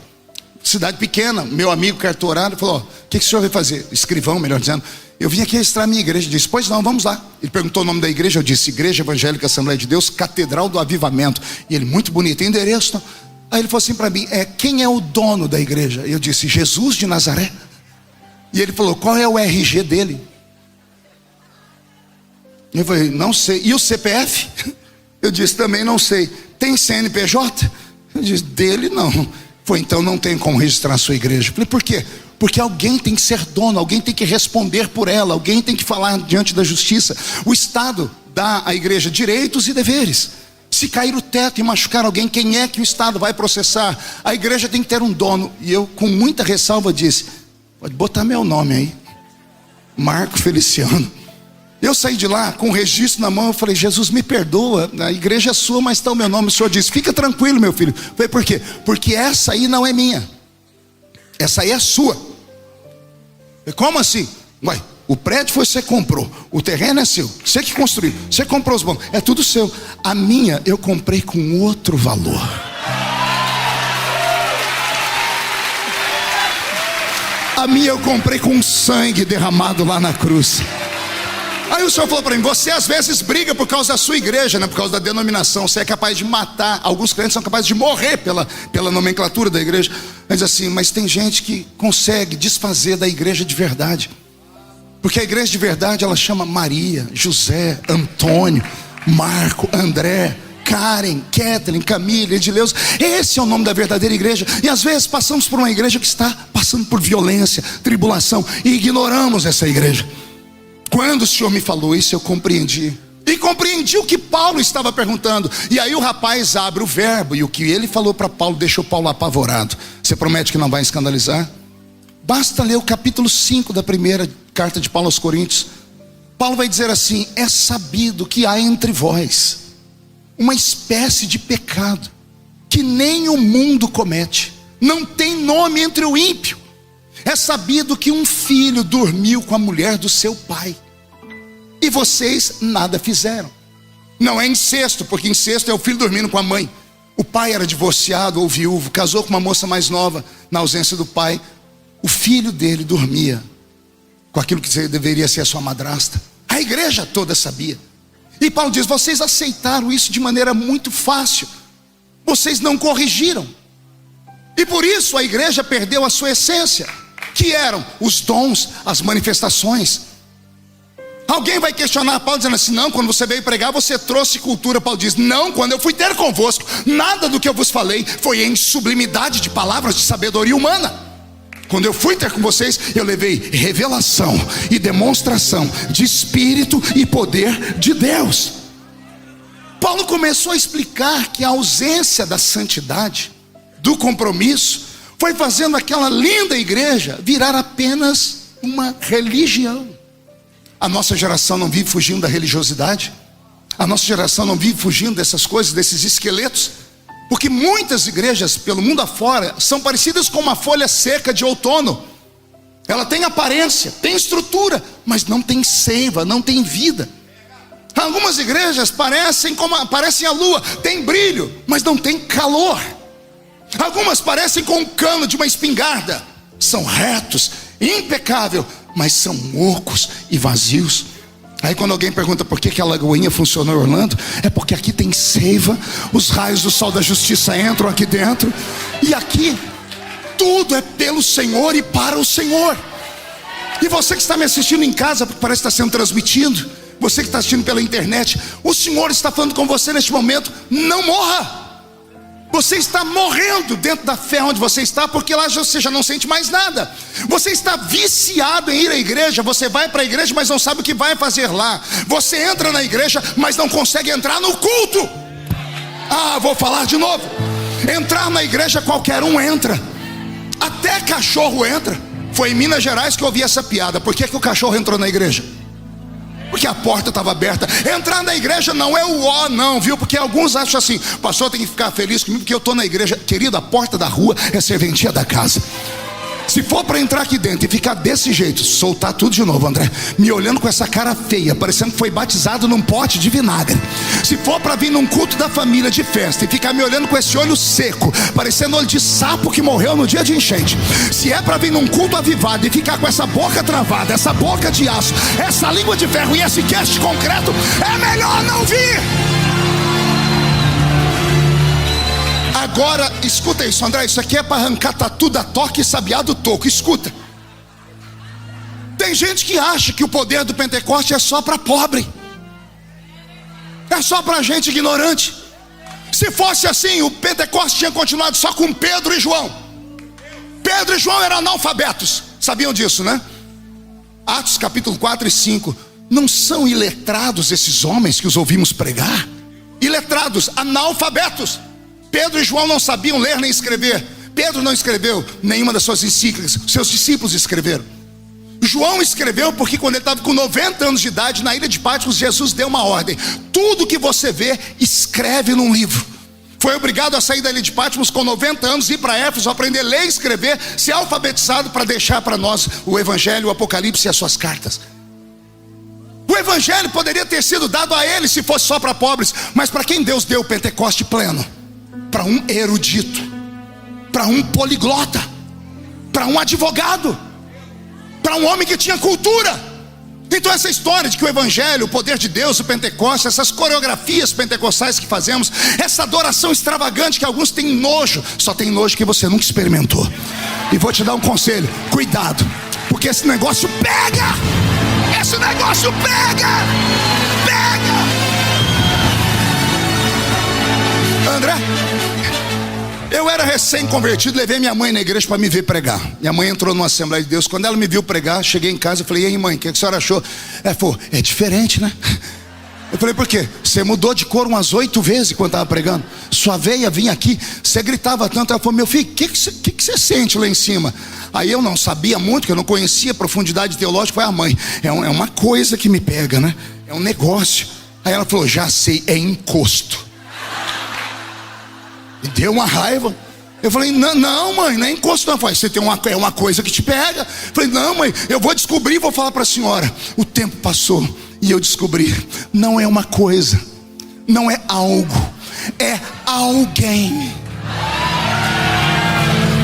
Cidade pequena, meu amigo cartorário falou: o que o senhor vai fazer? Escrivão, melhor dizendo. Eu vim aqui registrar a minha igreja. Ele disse: pois não, vamos lá. Ele perguntou o nome da igreja, eu disse: Igreja Evangélica Assembleia de Deus, Catedral do Avivamento. E ele: muito bonito, endereço não? Aí ele falou assim para mim: quem é o dono da igreja? Eu disse: Jesus de Nazaré. E ele falou: qual é o RG dele? Eu falei: não sei. E o CPF? Eu disse: também não sei. Tem CNPJ? Eu disse: dele não. Foi: então não tem como registrar a sua igreja. Eu falei: por quê? Porque alguém tem que ser dono, alguém tem que responder por ela, alguém tem que falar diante da justiça. O Estado dá à igreja direitos e deveres. Se cair o teto e machucar alguém, quem é que o Estado vai processar? A igreja tem que ter um dono. E eu, com muita ressalva, disse: pode botar meu nome aí, Marco Feliciano. Eu saí de lá com o registro na mão. Eu falei: Jesus, me perdoa, a igreja é sua, mas está o meu nome. O senhor disse: fica tranquilo, meu filho. Eu falei: por quê? Porque essa aí não é minha, essa aí é sua. Eu falei: como assim? Uai, o prédio foi você que comprou, o terreno é seu, você que construiu, você comprou os bancos, é tudo seu. A minha eu comprei com outro valor. A minha eu comprei com sangue derramado lá na cruz. Aí o senhor falou para mim: você às vezes briga por causa da sua igreja, né? Por causa da denominação. Você é capaz de matar. Alguns crentes são capazes de morrer pela nomenclatura da igreja. Mas assim, mas tem gente que consegue desfazer da igreja de verdade. Porque a igreja de verdade, ela chama Maria, José, Antônio, Marco, André, Karen, Kathleen, Camila, Edileuza. Esse é o nome da verdadeira igreja. E às vezes passamos por uma igreja que está passando por violência, tribulação, e ignoramos essa igreja. Quando o Senhor me falou isso, eu compreendi. E compreendi o que Paulo estava perguntando. E aí o rapaz abre o verbo, e o que ele falou para Paulo deixou Paulo apavorado. Você promete que não vai escandalizar? Basta ler o capítulo 5 da primeira carta de Paulo aos Coríntios. Paulo vai dizer assim: é sabido que há entre vós uma espécie de pecado que nem o mundo comete, não tem nome entre o ímpio. É sabido que um filho dormiu com a mulher do seu pai, e vocês nada fizeram. Não é incesto, porque incesto é o filho dormindo com a mãe. O pai era divorciado ou viúvo, casou com uma moça mais nova na ausência do pai. O filho dele dormia com aquilo que deveria ser a sua madrasta. A igreja toda sabia. E Paulo diz: vocês aceitaram isso de maneira muito fácil, vocês não corrigiram, e por isso a igreja perdeu a sua essência, que eram os dons, as manifestações. Alguém vai questionar Paulo dizendo assim: não, quando você veio pregar você trouxe cultura. Paulo diz: não, quando eu fui ter convosco, nada do que eu vos falei foi em sublimidade de palavras de sabedoria humana. Quando eu fui ter com vocês, eu levei revelação e demonstração de Espírito e poder de Deus. Paulo começou a explicar que a ausência da santidade, do compromisso, foi fazendo aquela linda igreja virar apenas uma religião. A nossa geração não vive fugindo da religiosidade. A nossa geração não vive fugindo dessas coisas, desses esqueletos. Porque muitas igrejas pelo mundo afora são parecidas com uma folha seca de outono. Ela tem aparência, tem estrutura, mas não tem seiva, não tem vida. Algumas igrejas parecem a lua, tem brilho, mas não tem calor. Algumas parecem com um cano de uma espingarda, são retos, impecável, mas são ocos e vazios. Aí quando alguém pergunta por que a Lagoinha funcionou em Orlando, é porque aqui tem seiva, os raios do sol da justiça entram aqui dentro, e aqui tudo é pelo Senhor e para o Senhor. E você que está me assistindo em casa, porque parece que está sendo transmitido, você que está assistindo pela internet, o Senhor está falando com você neste momento: não morra. Você está morrendo dentro da fé onde você está, porque lá você já não sente mais nada. Você está viciado em ir à igreja. Você vai para a igreja, mas não sabe o que vai fazer lá. Você entra na igreja, mas não consegue entrar no culto. Vou falar de novo. Entrar na igreja qualquer um entra, até cachorro entra. Foi em Minas Gerais que eu ouvi essa piada: por que o cachorro entrou na igreja? porque a porta estava aberta. Entrar na igreja não é o ó, não, viu? Porque alguns acham assim: pastor, tem que ficar feliz comigo porque eu estou na igreja. Querido, a porta da rua é a serventia da casa. Se for para entrar aqui dentro e ficar desse jeito, soltar tudo de novo, André, me olhando com essa cara feia, parecendo que foi batizado num pote de vinagre. Se for para vir num culto da família de festa e ficar me olhando com esse olho seco, parecendo olho de sapo que morreu no dia de enchente. Se é para vir num culto avivado e ficar com essa boca travada, essa boca de aço, essa língua de ferro e esse queixo de concreto, é melhor não vir. Agora, escuta isso, André, isso aqui é para arrancar tatu da toca e sabiá do toco. Escuta. Tem gente que acha que o poder do Pentecoste é só para pobre, é só para gente ignorante. Se fosse assim, o Pentecoste tinha continuado só com Pedro e João. Pedro e João eram analfabetos, sabiam disso, né? Atos capítulo 4 e 5. Não são iletrados esses homens que os ouvimos pregar? Iletrados, analfabetos. Pedro e João não sabiam ler nem escrever. Pedro não escreveu nenhuma das suas encíclicas, seus discípulos escreveram. João escreveu porque quando ele estava com 90 anos de idade, na ilha de Patmos, Jesus deu uma ordem: tudo que você vê, escreve num livro. Foi obrigado a sair da ilha de Patmos com 90 anos, ir para Éfeso, aprender a ler e escrever, ser alfabetizado para deixar para nós o Evangelho, o Apocalipse e as suas cartas. O Evangelho poderia ter sido dado a ele se fosse só para pobres, mas para quem Deus deu o Pentecoste pleno? Para um erudito, para um poliglota, para um advogado, para um homem que tinha cultura. Então essa história de que o Evangelho, o poder de Deus, o Pentecoste, essas coreografias pentecostais que fazemos, essa adoração extravagante que alguns têm nojo, só tem nojo que você nunca experimentou. E vou te dar um conselho: cuidado, porque esse negócio pega. Esse negócio pega. André, eu era recém-convertido, levei minha mãe na igreja para me ver pregar. Minha mãe entrou numa Assembleia de Deus. Quando ela me viu pregar, cheguei em casa e falei: e aí, mãe, o que a senhora achou? Ela falou: é diferente, né? Eu falei: por quê? Você mudou de cor umas 8 vezes quando estava pregando. Sua veia vinha aqui, você gritava tanto. Ela falou: meu filho, o que você sente lá em cima? Aí eu não sabia muito, que eu não conhecia a profundidade teológica. Foi a mãe: é uma coisa que me pega, né? É um negócio. Aí ela falou: já sei, é encosto. E deu uma raiva. Eu falei: não, mãe, não é encosto não. Falei: você tem é uma coisa que te pega. Eu falei: não, mãe, eu vou descobrir e vou falar para a senhora. O tempo passou e eu descobri: não é uma coisa, não é algo, é alguém.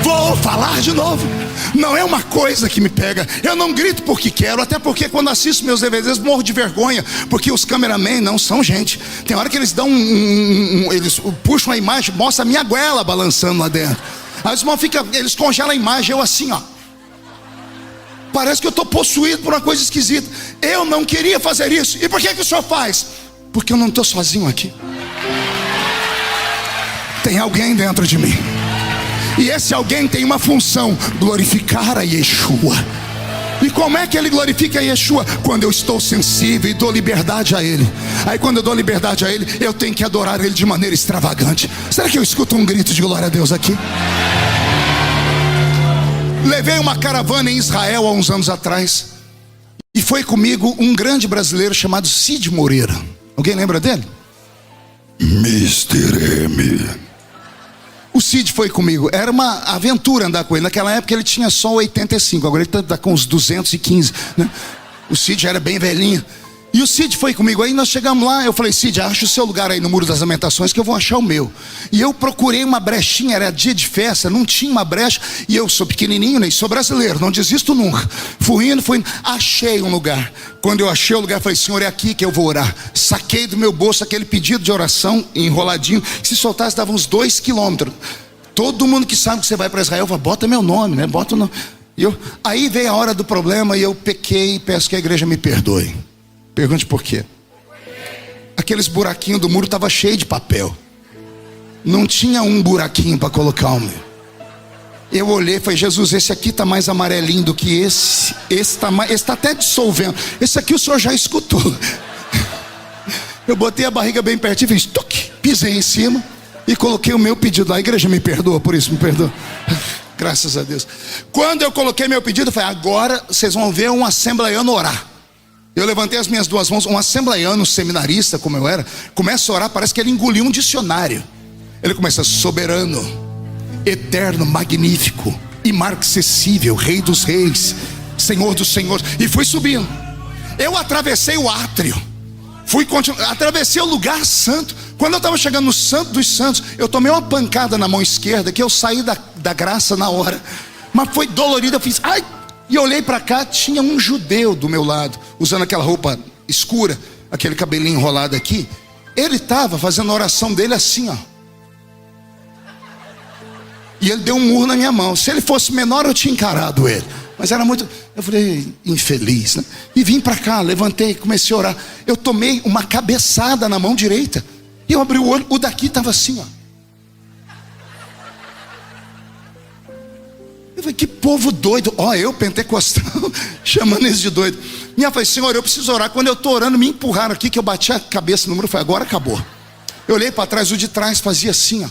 Vou falar de novo: não é uma coisa que me pega. Eu não grito porque quero, até porque quando assisto meus DVDs morro de vergonha, porque os cameramen não são gente. Tem hora que eles dão eles puxam a imagem, mostra a minha goela balançando lá dentro. Aí os irmãos eles congelam a imagem, eu assim, ó. Parece que eu estou possuído por uma coisa esquisita. Eu não queria fazer isso. E por que o senhor faz? Porque eu não estou sozinho aqui. Tem alguém dentro de mim. E esse alguém tem uma função: glorificar a Yeshua. E como é que ele glorifica a Yeshua? Quando eu estou sensível e dou liberdade a ele. Aí quando eu dou liberdade a ele, eu tenho que adorar ele de maneira extravagante. Será que eu escuto um grito de glória a Deus aqui? Levei uma caravana em Israel há uns anos atrás, e foi comigo um grande brasileiro chamado Cid Moreira. Alguém lembra dele? Mr. M. O Cid foi comigo, era uma aventura andar com ele. Naquela época ele tinha só 85, agora ele está com uns 215, né? O Cid já era bem velhinho. E o Cid foi comigo. Aí nós chegamos lá, eu falei: Cid, acha o seu lugar aí no Muro das Lamentações que eu vou achar o meu. E eu procurei uma brechinha, era dia de festa, não tinha uma brecha. E eu sou pequenininho, nem sou brasileiro, não desisto nunca. Fui indo, achei um lugar. Quando eu achei o lugar, falei: Senhor, é aqui que eu vou orar. Saquei do meu bolso aquele pedido de oração enroladinho, que se soltasse dava uns 2 quilômetros. Todo mundo que sabe que você vai para Israel fala: bota meu nome, né? Bota o nome. Aí veio a hora do problema e eu pequei e peço que a igreja me perdoe. Pergunte por quê. Aqueles buraquinhos do muro estavam cheios de papel. Não tinha um buraquinho para colocar o meu. Eu olhei e falei: Jesus, esse aqui está mais amarelinho do que esse. Esse está até dissolvendo. Esse aqui o senhor já escutou. Eu botei a barriga bem pertinho, fiz toque, pisei em cima e coloquei o meu pedido lá. A igreja me perdoa por isso, me perdoa. Graças a Deus. Quando eu coloquei meu pedido, eu falei: agora vocês vão ver um assembleiano orar. Eu levantei as minhas duas mãos. Um assembleiano, um seminarista como eu era, começa a orar, parece que ele engoliu um dicionário. Ele começa: soberano, eterno, magnífico, imarcessível, Rei dos reis, Senhor dos senhores. E fui subindo. Eu atravessei o átrio, atravessei o lugar santo. Quando eu estava chegando no Santo dos Santos, eu tomei uma pancada na mão esquerda, que eu saí da graça na hora. Mas foi dolorido, eu fiz ai. E eu olhei para cá, tinha um judeu do meu lado, usando aquela roupa escura, aquele cabelinho enrolado aqui. Ele estava fazendo a oração dele assim, ó. E ele deu um murro na minha mão. Se ele fosse menor, eu tinha encarado ele. Mas era muito... Eu falei, infeliz, né? E vim para cá, levantei, comecei a orar. Eu tomei uma cabeçada na mão direita. E eu abri o olho, o daqui estava assim, ó. Eu falei, que povo doido. Ó, eu, pentecostal, chamando eles de doido. Minha falei, Senhor, eu preciso orar. Quando eu estou orando, me empurraram aqui, que eu bati a cabeça no muro. Eu falei, agora acabou. Eu olhei para trás, o de trás fazia assim, ó.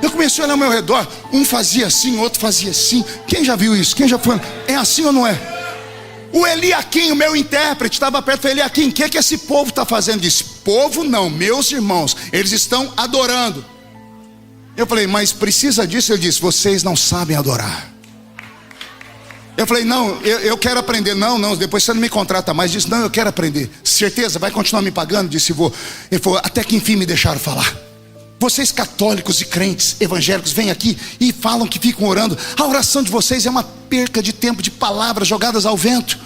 Eu comecei a olhar ao meu redor. Um fazia assim, outro fazia assim. Quem já viu isso? Quem já foi? É assim ou não é? O Eliaquim, o meu intérprete, estava perto. Falei, Eliaquim, o que esse povo está fazendo? Disse, povo não, meus irmãos. Eles estão adorando. Eu falei, mas precisa disso? Ele disse, vocês não sabem adorar. Eu falei, não, eu quero aprender. Não, depois você não me contrata mais. Disse, não, eu quero aprender. Certeza, vai continuar me pagando? Disse, vou. Ele falou, até que enfim me deixaram falar. Vocês católicos e crentes evangélicos vêm aqui e falam que ficam orando. A oração de vocês é uma perca de tempo, de palavras jogadas ao vento.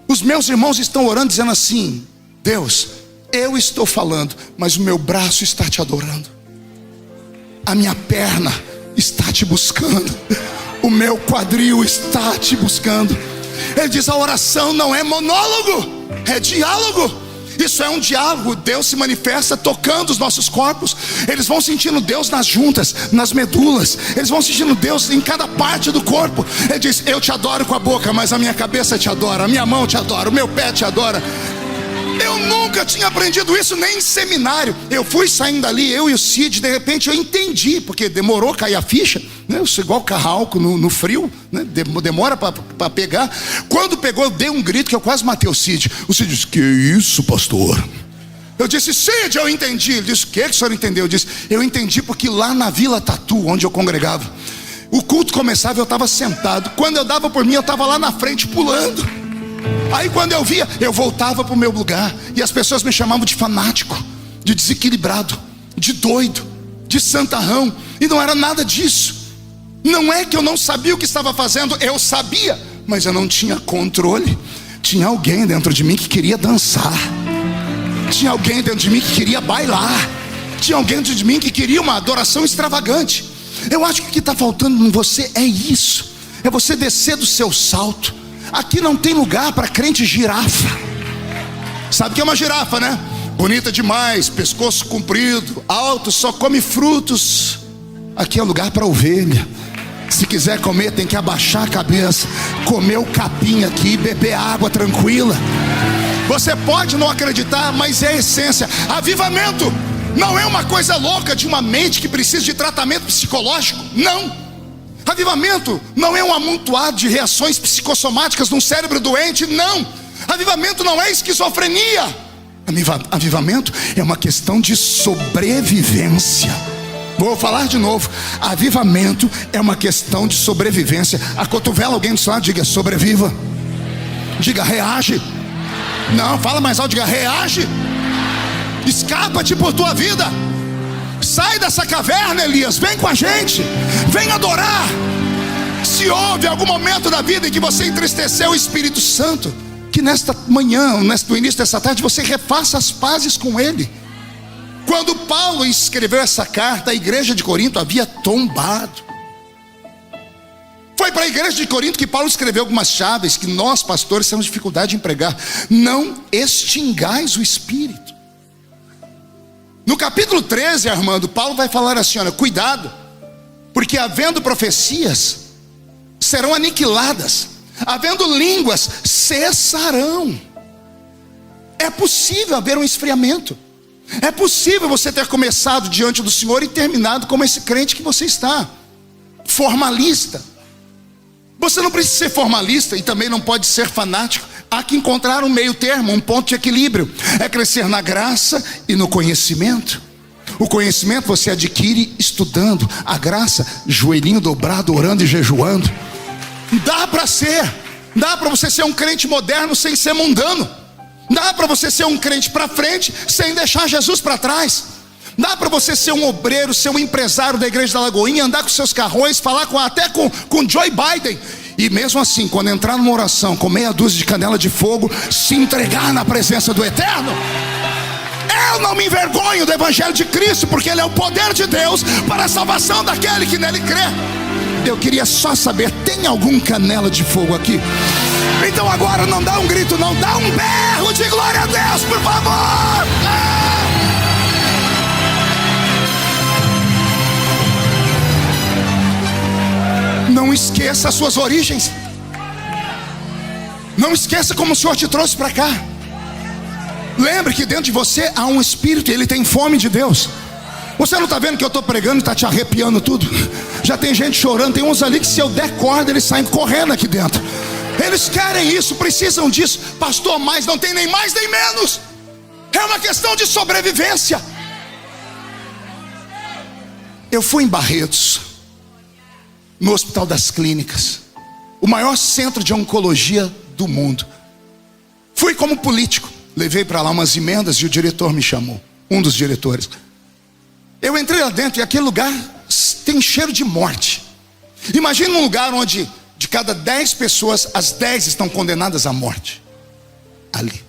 Os meus irmãos estão orando dizendo assim, Deus, eu estou falando, mas o meu braço está te adorando. A minha perna está te buscando. O meu quadril está te buscando. Ele diz, a oração não é monólogo, é diálogo. Isso é um diálogo. Deus se manifesta tocando os nossos corpos. Eles vão sentindo Deus nas juntas, nas medulas. Eles vão sentindo Deus em cada parte do corpo. Ele diz, eu te adoro com a boca, mas a minha cabeça te adora, a minha mão te adora, o meu pé te adora. Eu nunca tinha aprendido isso nem em seminário. Eu fui saindo dali, eu e o Cid. De repente eu entendi, porque demorou a cair a ficha, né? Eu sou igual carralco no frio, né? Demora para pegar. Quando pegou, eu dei um grito que eu quase matei o Cid. O Cid disse, que isso, pastor? Eu disse, Cid, eu entendi. Ele disse, o que o senhor entendeu? Eu disse, eu entendi porque lá na Vila Tatu, onde eu congregava, o culto começava e eu estava sentado. Quando eu dava por mim, eu estava lá na frente pulando. Aí quando eu via, eu voltava para o meu lugar. E as pessoas me chamavam de fanático, de desequilibrado, de doido, de santarrão. E não era nada disso. Não é que eu não sabia o que estava fazendo. Eu sabia, mas eu não tinha controle. Tinha alguém dentro de mim que queria dançar. Tinha alguém dentro de mim que queria bailar. Tinha alguém dentro de mim que queria uma adoração extravagante. Eu acho que o que está faltando em você é isso. É você descer do seu salto. Aqui não tem lugar para crente girafa. Sabe o que é uma girafa, né? Bonita demais, pescoço comprido, alto, só come frutos. Aqui é lugar para ovelha. Se quiser comer, tem que abaixar a cabeça, comer o capim aqui, beber água tranquila. Você pode não acreditar, mas é a essência. Avivamento não é uma coisa louca de uma mente que precisa de tratamento psicológico. Não. Avivamento não é um amontoado de reações psicossomáticas num cérebro doente. Não. Avivamento não é esquizofrenia. Avivamento é uma questão de sobrevivência. Vou falar de novo. Avivamento é uma questão de sobrevivência. Acotovela alguém do seu lado, diga sobreviva. Diga reage. Não, fala mais alto, diga reage. Escapa-te por tua vida. Sai dessa caverna, Elias, vem com a gente. Vem adorar. Se houve algum momento da vida em que você entristeceu o Espírito Santo, que nesta manhã, no início dessa tarde, você refaça as pazes com Ele. Quando Paulo escreveu essa carta, a igreja de Corinto havia tombado. Foi para a igreja de Corinto que Paulo escreveu algumas chaves que nós pastores temos dificuldade em pregar. Não extingais o Espírito. No capítulo 13, Armando, Paulo vai falar assim, olha, cuidado, porque havendo profecias, serão aniquiladas, havendo línguas, cessarão. É possível haver um esfriamento. É possível você ter começado diante do Senhor e terminado como esse crente que você está, formalista. Você não precisa ser formalista e também não pode ser fanático. Há que encontrar um meio termo, um ponto de equilíbrio. É crescer na graça e no conhecimento. O conhecimento você adquire estudando. A graça, joelhinho dobrado, orando e jejuando. Dá para você ser um crente moderno sem ser mundano. Dá para você ser um crente para frente sem deixar Jesus para trás. Dá para você ser um obreiro, ser um empresário da igreja da Lagoinha, andar com seus carrões, falar até com Joe Biden, e mesmo assim, quando entrar numa oração com meia dúzia de canela de fogo, se entregar na presença do Eterno. Eu não me envergonho do Evangelho de Cristo, porque ele é o poder de Deus para a salvação daquele que nele crê. Eu queria só saber, tem algum canela de fogo aqui? Então agora não dá um grito não, dá um berro de glória a Deus, por favor. Não esqueça as suas origens. Não esqueça como o Senhor te trouxe para cá. Lembre que dentro de você há um espírito e ele tem fome de Deus. Você não está vendo que eu estou pregando e está te arrepiando tudo? Já tem gente chorando, tem uns ali que se eu der corda eles saem correndo aqui dentro. Eles querem isso, precisam disso. Pastor, mas não tem nem mais nem menos. É uma questão de sobrevivência. Eu fui em Barretos, no Hospital das Clínicas, o maior centro de oncologia do mundo. Fui como político, levei para lá umas emendas e o diretor me chamou, um dos diretores. Eu entrei lá dentro e aquele lugar tem cheiro de morte. Imagina um lugar onde de cada 10 pessoas, as 10 estão condenadas à morte. Ali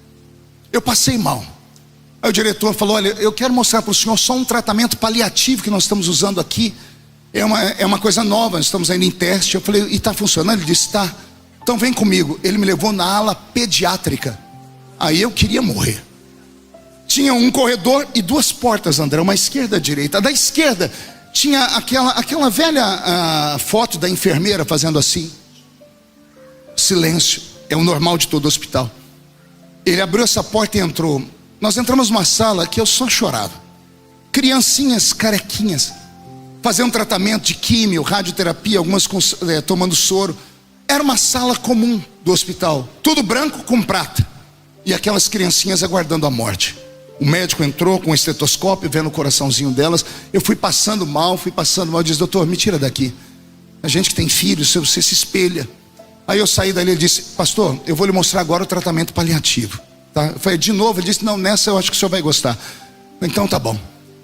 eu passei mal. Aí o diretor falou: olha, eu quero mostrar para o senhor só um tratamento paliativo que nós estamos usando aqui. É uma coisa nova, nós estamos ainda em teste. Eu falei: e está funcionando? Ele disse: está. Então vem comigo. Ele me levou na ala pediátrica. Aí eu queria morrer. Tinha um corredor e 2 portas, André, uma esquerda e direita. Da esquerda tinha aquela velha foto da enfermeira fazendo assim. Silêncio, é o normal de todo hospital. Ele abriu essa porta e entrou. Nós entramos numa sala que eu só chorava. Criancinhas carequinhas, fazendo tratamento de químio, radioterapia, algumas tomando soro. Era uma sala comum do hospital, tudo branco com prata. E aquelas criancinhas aguardando a morte. O médico entrou com um estetoscópio, vendo o coraçãozinho delas. Eu fui passando mal. Eu disse: doutor, me tira daqui. A gente que tem filhos, você se espelha. Aí eu saí dali e disse: pastor, eu vou lhe mostrar agora o tratamento paliativo, tá? Eu falei de novo. Ele disse: não, nessa eu acho que o senhor vai gostar. Então tá bom.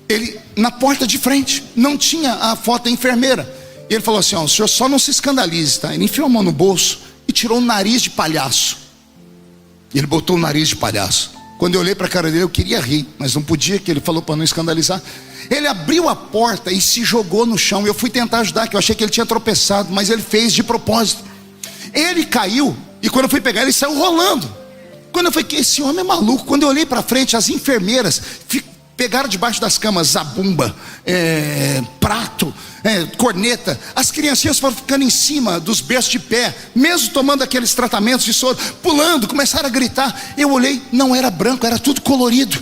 Ele, na porta de frente, não tinha a foto da enfermeira. E ele falou assim: ó, o senhor só não se escandalize, tá? Ele enfiou a mão no bolso e tirou o nariz de palhaço. Ele botou o nariz de palhaço. Quando eu olhei para a cara dele, eu queria rir, mas não podia, que ele falou para não escandalizar. Ele abriu a porta e se jogou no chão. Eu fui tentar ajudar, que eu achei que ele tinha tropeçado, mas ele fez de propósito. Ele caiu, e quando eu fui pegar, ele saiu rolando. Quando eu falei: que esse homem é maluco. Quando eu olhei para frente, as enfermeiras pegaram debaixo das camas zabumba, prato, corneta. As criancinhas foram ficando em cima dos berços de pé, mesmo tomando aqueles tratamentos de soro, pulando, começaram a gritar. Eu olhei, não era branco, era tudo colorido.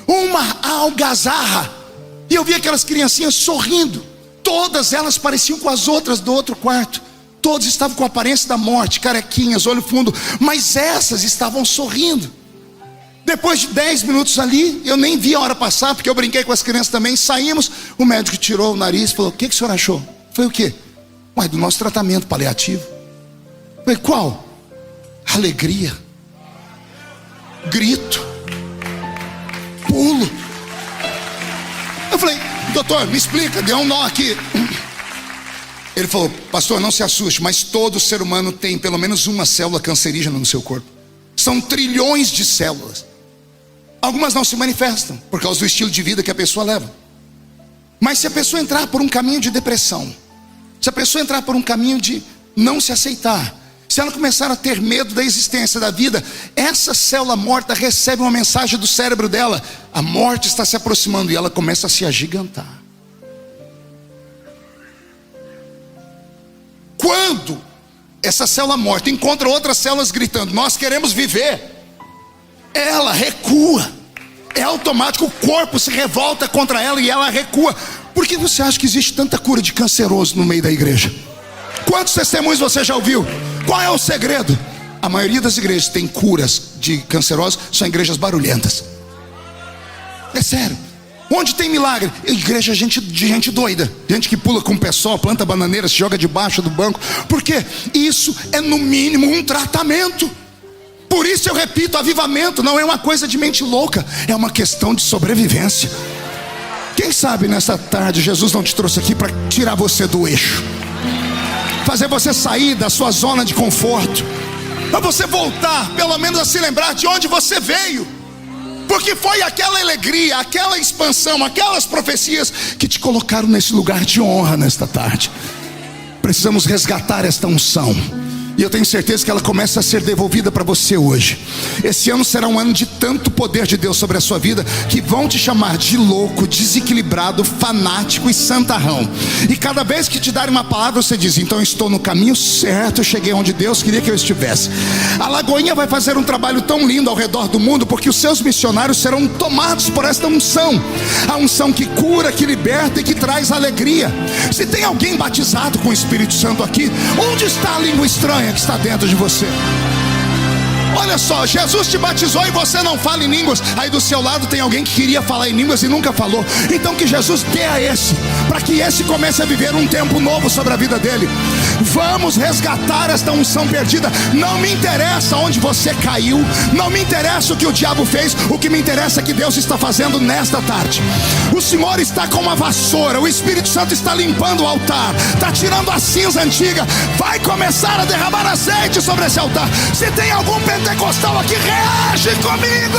Uma algazarra. E eu vi aquelas criancinhas sorrindo. Todas elas pareciam com as outras do outro quarto. Todos estavam com a aparência da morte, carequinhas, olho fundo. Mas essas estavam sorrindo. Depois de 10 minutos ali, eu nem vi a hora passar, porque eu brinquei com as crianças também. Saímos, o médico tirou o nariz e falou: o que o senhor achou? Eu falei: o quê? Ué, do nosso tratamento paliativo. Eu falei: qual? Alegria, grito, pulo. Eu falei: doutor, me explica, deu um nó aqui. Ele falou: pastor, não se assuste, mas todo ser humano tem pelo menos uma célula cancerígena no seu corpo. São trilhões de células. Algumas não se manifestam por causa do estilo de vida que a pessoa leva. Mas se a pessoa entrar por um caminho de depressão, se a pessoa entrar por um caminho de não se aceitar, se ela começar a ter medo da existência da vida, essa célula morta recebe uma mensagem do cérebro dela: a morte está se aproximando, e ela começa a se agigantar. Quando essa célula morta encontra outras células gritando: nós queremos viver, ela recua. É automático, o corpo se revolta contra ela e ela recua. Por que você acha que existe tanta cura de canceroso no meio da igreja? Quantos testemunhos você já ouviu? Qual é o segredo? A maioria das igrejas que tem curas de cancerosos são igrejas barulhentas. É sério. Onde tem milagre? Igreja de gente doida, gente que pula com o pé só, planta bananeira, se joga debaixo do banco. Por quê? Isso é no mínimo um tratamento. Por isso eu repito, avivamento não é uma coisa de mente louca, é uma questão de sobrevivência. Quem sabe nessa tarde Jesus não te trouxe aqui para tirar você do eixo, fazer você sair da sua zona de conforto, para você voltar pelo menos a se lembrar de onde você veio. Porque foi aquela alegria, aquela expansão, aquelas profecias que te colocaram nesse lugar de honra nesta tarde. Precisamos resgatar esta unção. E eu tenho certeza que ela começa a ser devolvida para você hoje. Esse ano será um ano de tanto poder de Deus sobre a sua vida, que vão te chamar de louco, desequilibrado, fanático e santarrão. E cada vez que te darem uma palavra, você diz: então eu estou no caminho certo, eu cheguei onde Deus queria que eu estivesse. A Lagoinha vai fazer um trabalho tão lindo ao redor do mundo, porque os seus missionários serão tomados por esta unção. A unção que cura, que liberta e que traz alegria. Se tem alguém batizado com o Espírito Santo aqui, onde está a língua estranha que está dentro de você? Olha só, Jesus te batizou e você não fala em línguas. Aí do seu lado tem alguém que queria falar em línguas e nunca falou. Então que Jesus dê a esse, para que esse comece a viver um tempo novo sobre a vida dele. Vamos resgatar esta unção perdida. Não me interessa onde você caiu, não me interessa o que o diabo fez. O que me interessa é que Deus está fazendo nesta tarde. O Senhor está com uma vassoura, o Espírito Santo está limpando o altar, está tirando a cinza antiga. Vai começar a derramar azeite sobre esse altar. Se tem algum pentecostal aqui, reage comigo.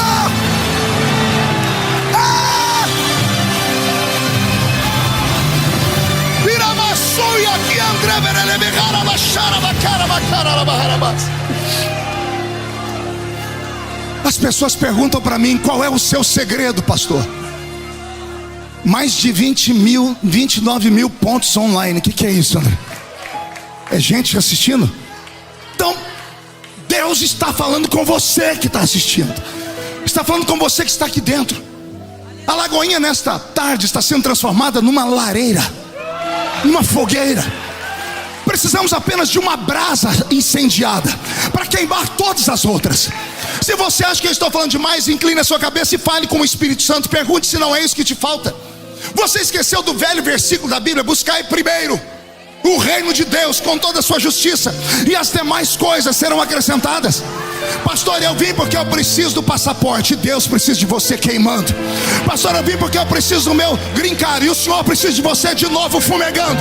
As pessoas perguntam para mim: qual é o seu segredo, pastor? Mais de 29 mil pontos online. O que é isso, André? É gente assistindo? Então Deus está falando com você que está assistindo, está falando com você que está aqui dentro. A Lagoinha nesta tarde está sendo transformada numa lareira, numa fogueira. Precisamos apenas de uma brasa incendiada para queimar todas as outras. Se você acha que eu estou falando demais, incline a sua cabeça e fale com o Espírito Santo. Pergunte se não é isso que te falta. Você esqueceu do velho versículo da Bíblia: buscai primeiro o reino de Deus com toda a sua justiça, e as demais coisas serão acrescentadas. Pastor, eu vim porque eu preciso do passaporte. Deus precisa de você queimando. Pastor, eu vim porque eu preciso do meu green card, e o Senhor precisa de você de novo fumegando.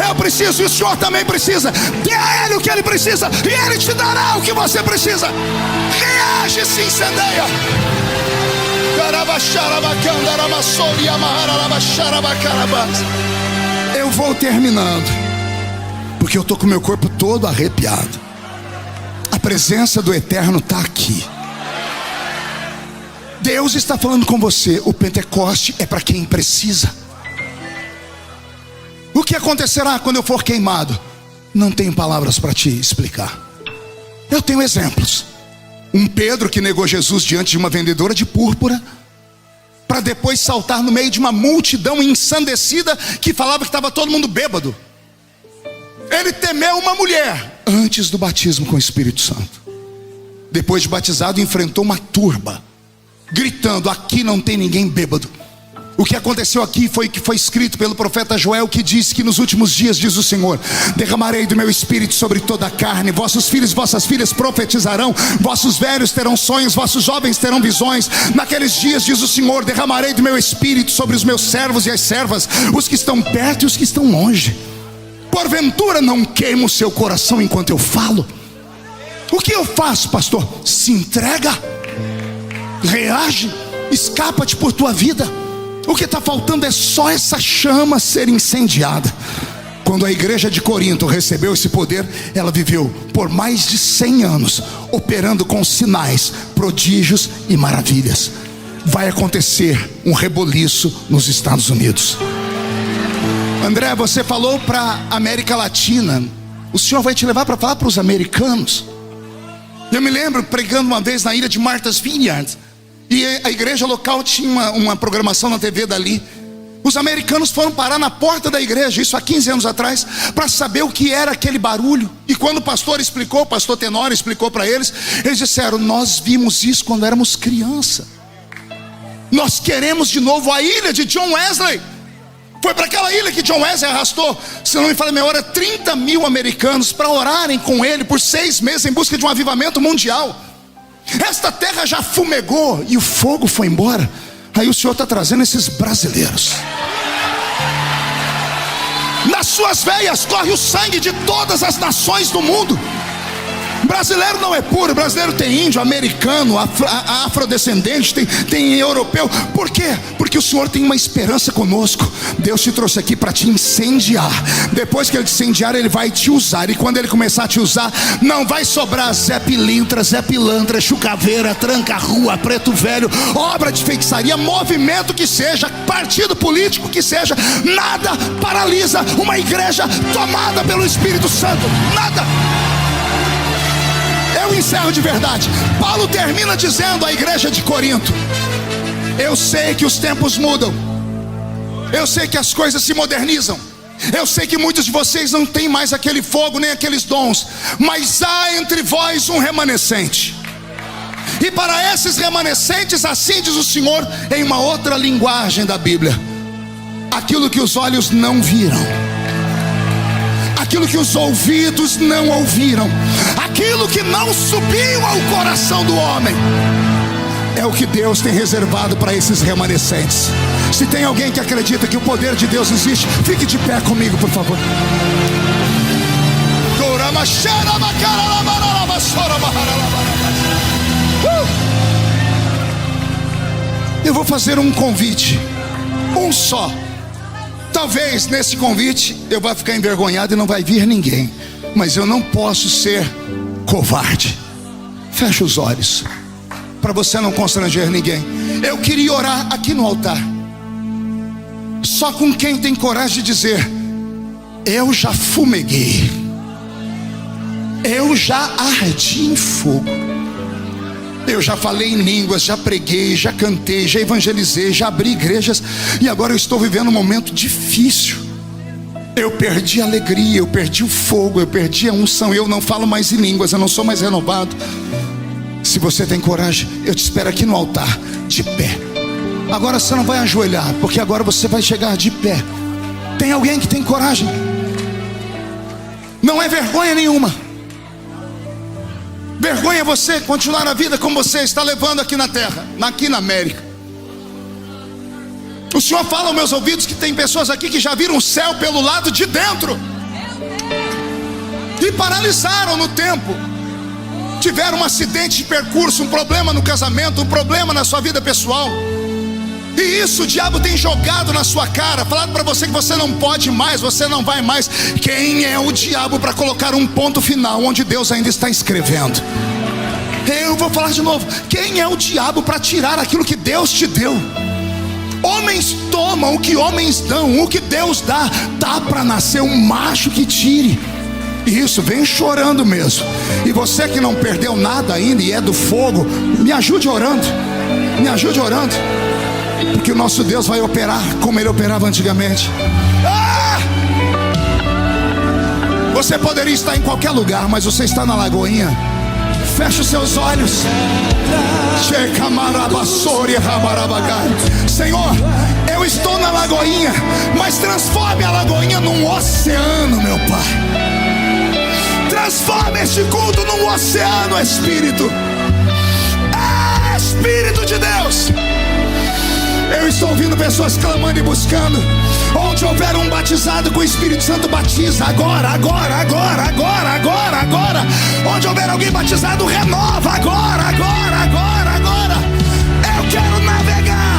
Eu preciso e o Senhor também precisa. Dê a Ele o que Ele precisa, e Ele te dará o que você precisa. Reage e se incendeia. Eu vou terminando, porque eu estou com o meu corpo todo arrepiado. A presença do Eterno está aqui. Deus está falando com você. O Pentecoste é para quem precisa. O que acontecerá quando eu for queimado? Não tenho palavras para te explicar. Eu tenho exemplos. Um Pedro que negou Jesus diante de uma vendedora de púrpura, para depois saltar no meio de uma multidão ensandecida que falava que estava todo mundo bêbado. Ele temeu uma mulher antes do batismo com o Espírito Santo. Depois de batizado, enfrentou uma turba, gritando: aqui não tem ninguém bêbado. O que aconteceu aqui foi o que foi escrito pelo profeta Joel, que disse que nos últimos dias, diz o Senhor, derramarei do meu espírito sobre toda a carne. Vossos filhos e vossas filhas profetizarão, vossos velhos terão sonhos, vossos jovens terão visões. Naqueles dias, diz o Senhor, derramarei do meu espírito sobre os meus servos e as servas, os que estão perto e os que estão longe. Porventura não queima o seu coração enquanto eu falo? O que eu faço, pastor? Se entrega, reage, escapa-te por tua vida. O que está faltando é só essa chama ser incendiada. Quando a igreja de Corinto recebeu esse poder, ela viveu por mais de 100 anos operando com sinais, prodígios e maravilhas. Vai acontecer um reboliço nos Estados Unidos. André, você falou para a América Latina. O Senhor vai te levar para falar para os americanos. Eu me lembro pregando uma vez na ilha de Martha's Vineyard, e a igreja local tinha uma programação na TV dali. Os americanos foram parar na porta da igreja, isso há 15 anos atrás, para saber o que era aquele barulho. E quando o pastor explicou, o pastor Tenório explicou para eles, eles disseram: nós vimos isso quando éramos criança. Nós queremos de novo a ilha de John Wesley. Foi para aquela ilha que John Wesley arrastou, se não me falha a memória, 30 mil americanos para orarem com ele por 6 meses em busca de um avivamento mundial. Esta terra já fumegou e o fogo foi embora. Aí o Senhor está trazendo esses brasileiros. Nas suas veias corre o sangue de todas as nações do mundo. Brasileiro não é puro, brasileiro tem índio, americano, afrodescendente, tem europeu. Por quê? Porque o Senhor tem uma esperança conosco. Deus te trouxe aqui para te incendiar. Depois que Ele te incendiar, Ele vai te usar. E quando Ele começar a te usar, não vai sobrar Zé Pilintra, Zé Pilantra, Chucaveira, Tranca-Rua, Preto Velho, obra de feitiçaria, movimento que seja, partido político que seja. Nada paralisa uma igreja tomada pelo Espírito Santo. Nada. Eu encerro de verdade. Paulo termina dizendo à igreja de Corinto: eu sei que os tempos mudam, eu sei que as coisas se modernizam, eu sei que muitos de vocês não têm mais aquele fogo nem aqueles dons, mas há entre vós um remanescente. E para esses remanescentes, assim diz o Senhor em uma outra linguagem da Bíblia: aquilo que os olhos não viram, aquilo que os ouvidos não ouviram, aquilo que não subiu ao coração do homem, é o que Deus tem reservado para esses remanescentes. Se tem alguém que acredita que o poder de Deus existe, fique de pé comigo, por favor. Eu vou fazer um convite, um só. Talvez nesse convite eu vá ficar envergonhado e não vai vir ninguém, mas eu não posso ser covarde. Feche os olhos, para você não constranger ninguém. Eu queria orar aqui no altar, só com quem tem coragem de dizer: eu já fumeguei, eu já ardi em fogo, eu já falei em línguas, já preguei, já cantei, já evangelizei, já abri igrejas, e agora eu estou vivendo um momento difícil. Eu perdi a alegria, eu perdi o fogo, eu perdi a unção, eu não falo mais em línguas, eu não sou mais renovado. Se você tem coragem, eu te espero aqui no altar, de pé. Agora você não vai ajoelhar, porque agora você vai chegar de pé. Tem alguém que tem coragem? Não é vergonha nenhuma. Vergonha é você continuar a vida como você está levando aqui na terra, aqui na América. O Senhor fala aos meus ouvidos que tem pessoas aqui que já viram o céu pelo lado de dentro e paralisaram no tempo. Tiveram um acidente de percurso, um problema no casamento, um problema na sua vida pessoal, e isso o diabo tem jogado na sua cara, falado para você que você não pode mais, você não vai mais. Quem é o diabo para colocar um ponto final onde Deus ainda está escrevendo? Eu vou falar de novo: quem é o diabo para tirar aquilo que Deus te deu? Homens tomam o que homens dão, o que Deus dá. Dá para nascer um macho que tire. Isso, vem chorando mesmo. E você que não perdeu nada ainda e é do fogo, me ajude orando, me ajude orando, porque o nosso Deus vai operar como Ele operava antigamente. Você poderia estar em qualquer lugar, mas você está na Lagoinha. Feche os seus olhos. Senhor, eu estou na Lagoinha, mas transforme a Lagoinha num oceano, meu Pai. Transforme este culto num oceano, Espírito. Espírito de Deus. Eu estou ouvindo pessoas clamando e buscando. Onde houver um batizado com o Espírito Santo, batiza agora, agora, agora, agora, agora, agora. Onde houver alguém batizado, renova agora, agora, agora, agora. Eu quero navegar.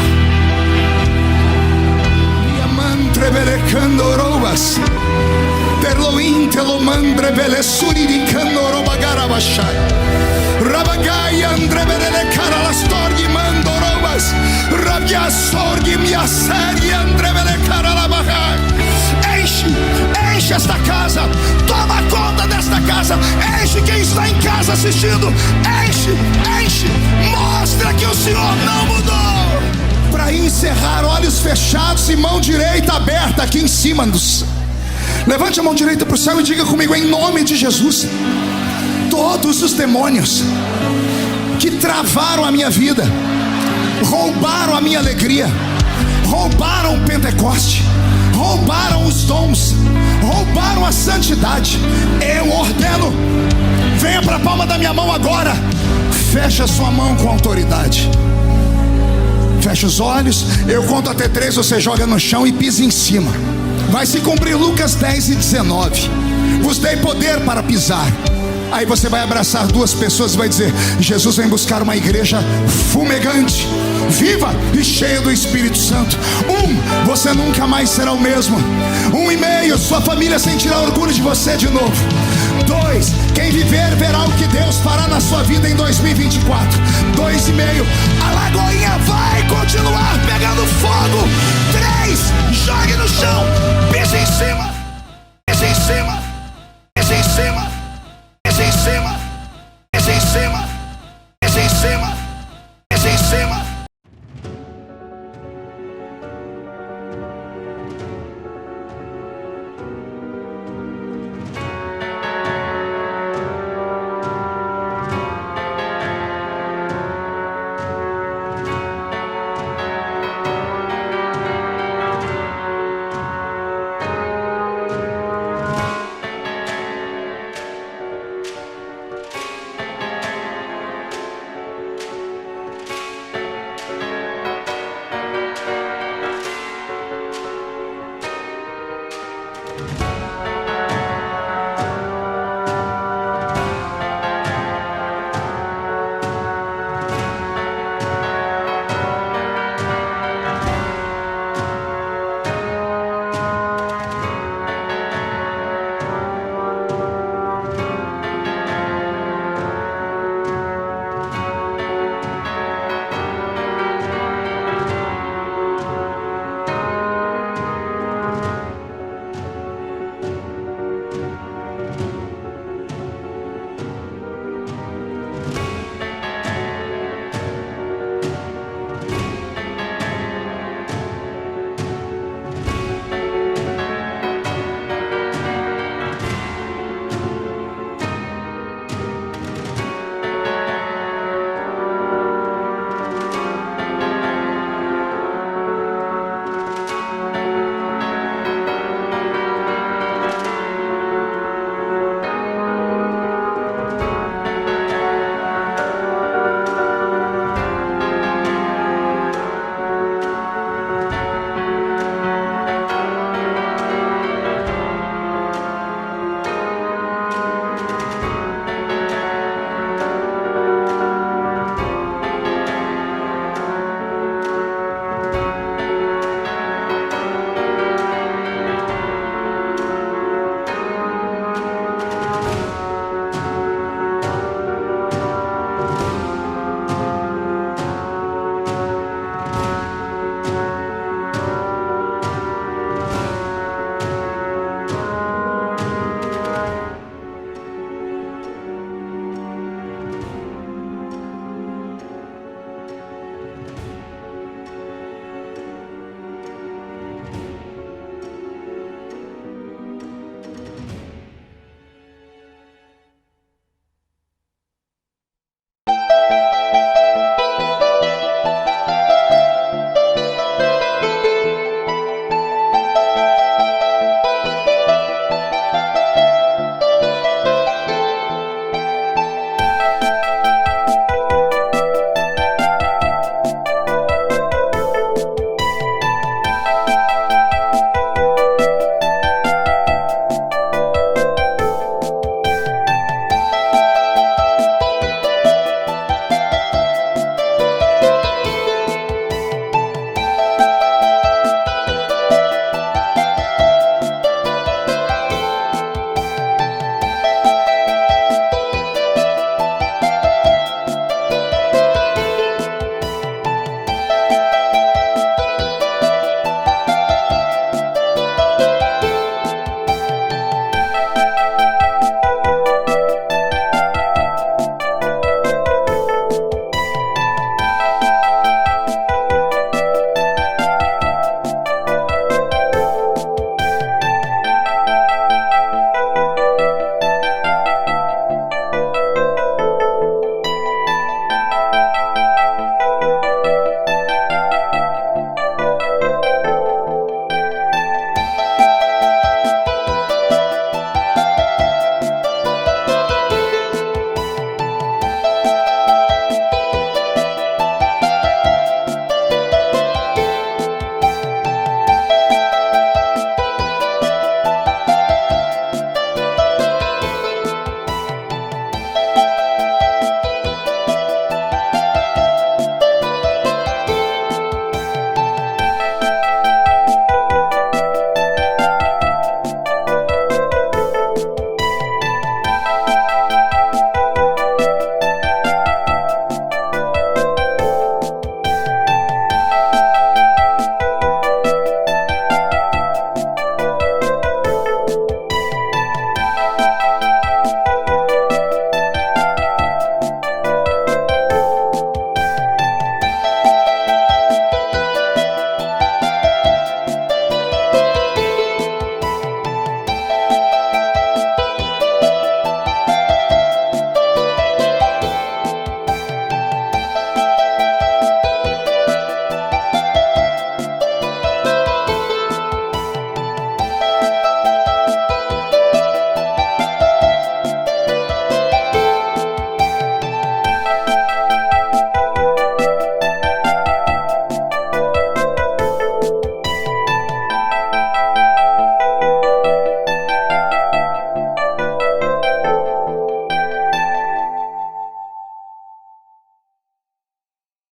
Terloin telomandre bele suriri candoroba garabashai. Rabagai andre bele caralastorgi mandorobas. Rabia sorgi mia série andre bele caralabahai. Enche esta casa. Toma conta desta casa. Enche quem está em casa assistindo. Enche. Mostra que o Senhor não mudou. para encerrar, olhos fechados e mão direita aberta aqui em cima levante a mão direita para o céu e diga comigo: em nome de Jesus, todos os demônios que travaram a minha vida, roubaram a minha alegria, roubaram o Pentecoste, roubaram os dons, roubaram a santidade, eu ordeno, venha para a palma da minha mão agora, feche a sua mão com autoridade, feche os olhos, eu conto até 3, você joga no chão e pisa em cima. Vai se cumprir Lucas 10:19. Vos dei poder para pisar. Aí você vai abraçar 2 pessoas e vai dizer: Jesus vem buscar uma igreja fumegante, viva e cheia do Espírito Santo. 1, você nunca mais será o mesmo. 1,5, sua família sentirá orgulho de você de novo. 2, quem viver verá o que Deus fará na sua vida em 2024. 2,5, a lagoinha vai continuar pegando fogo. 3, jogue no chão, pise em cima, pise em cima.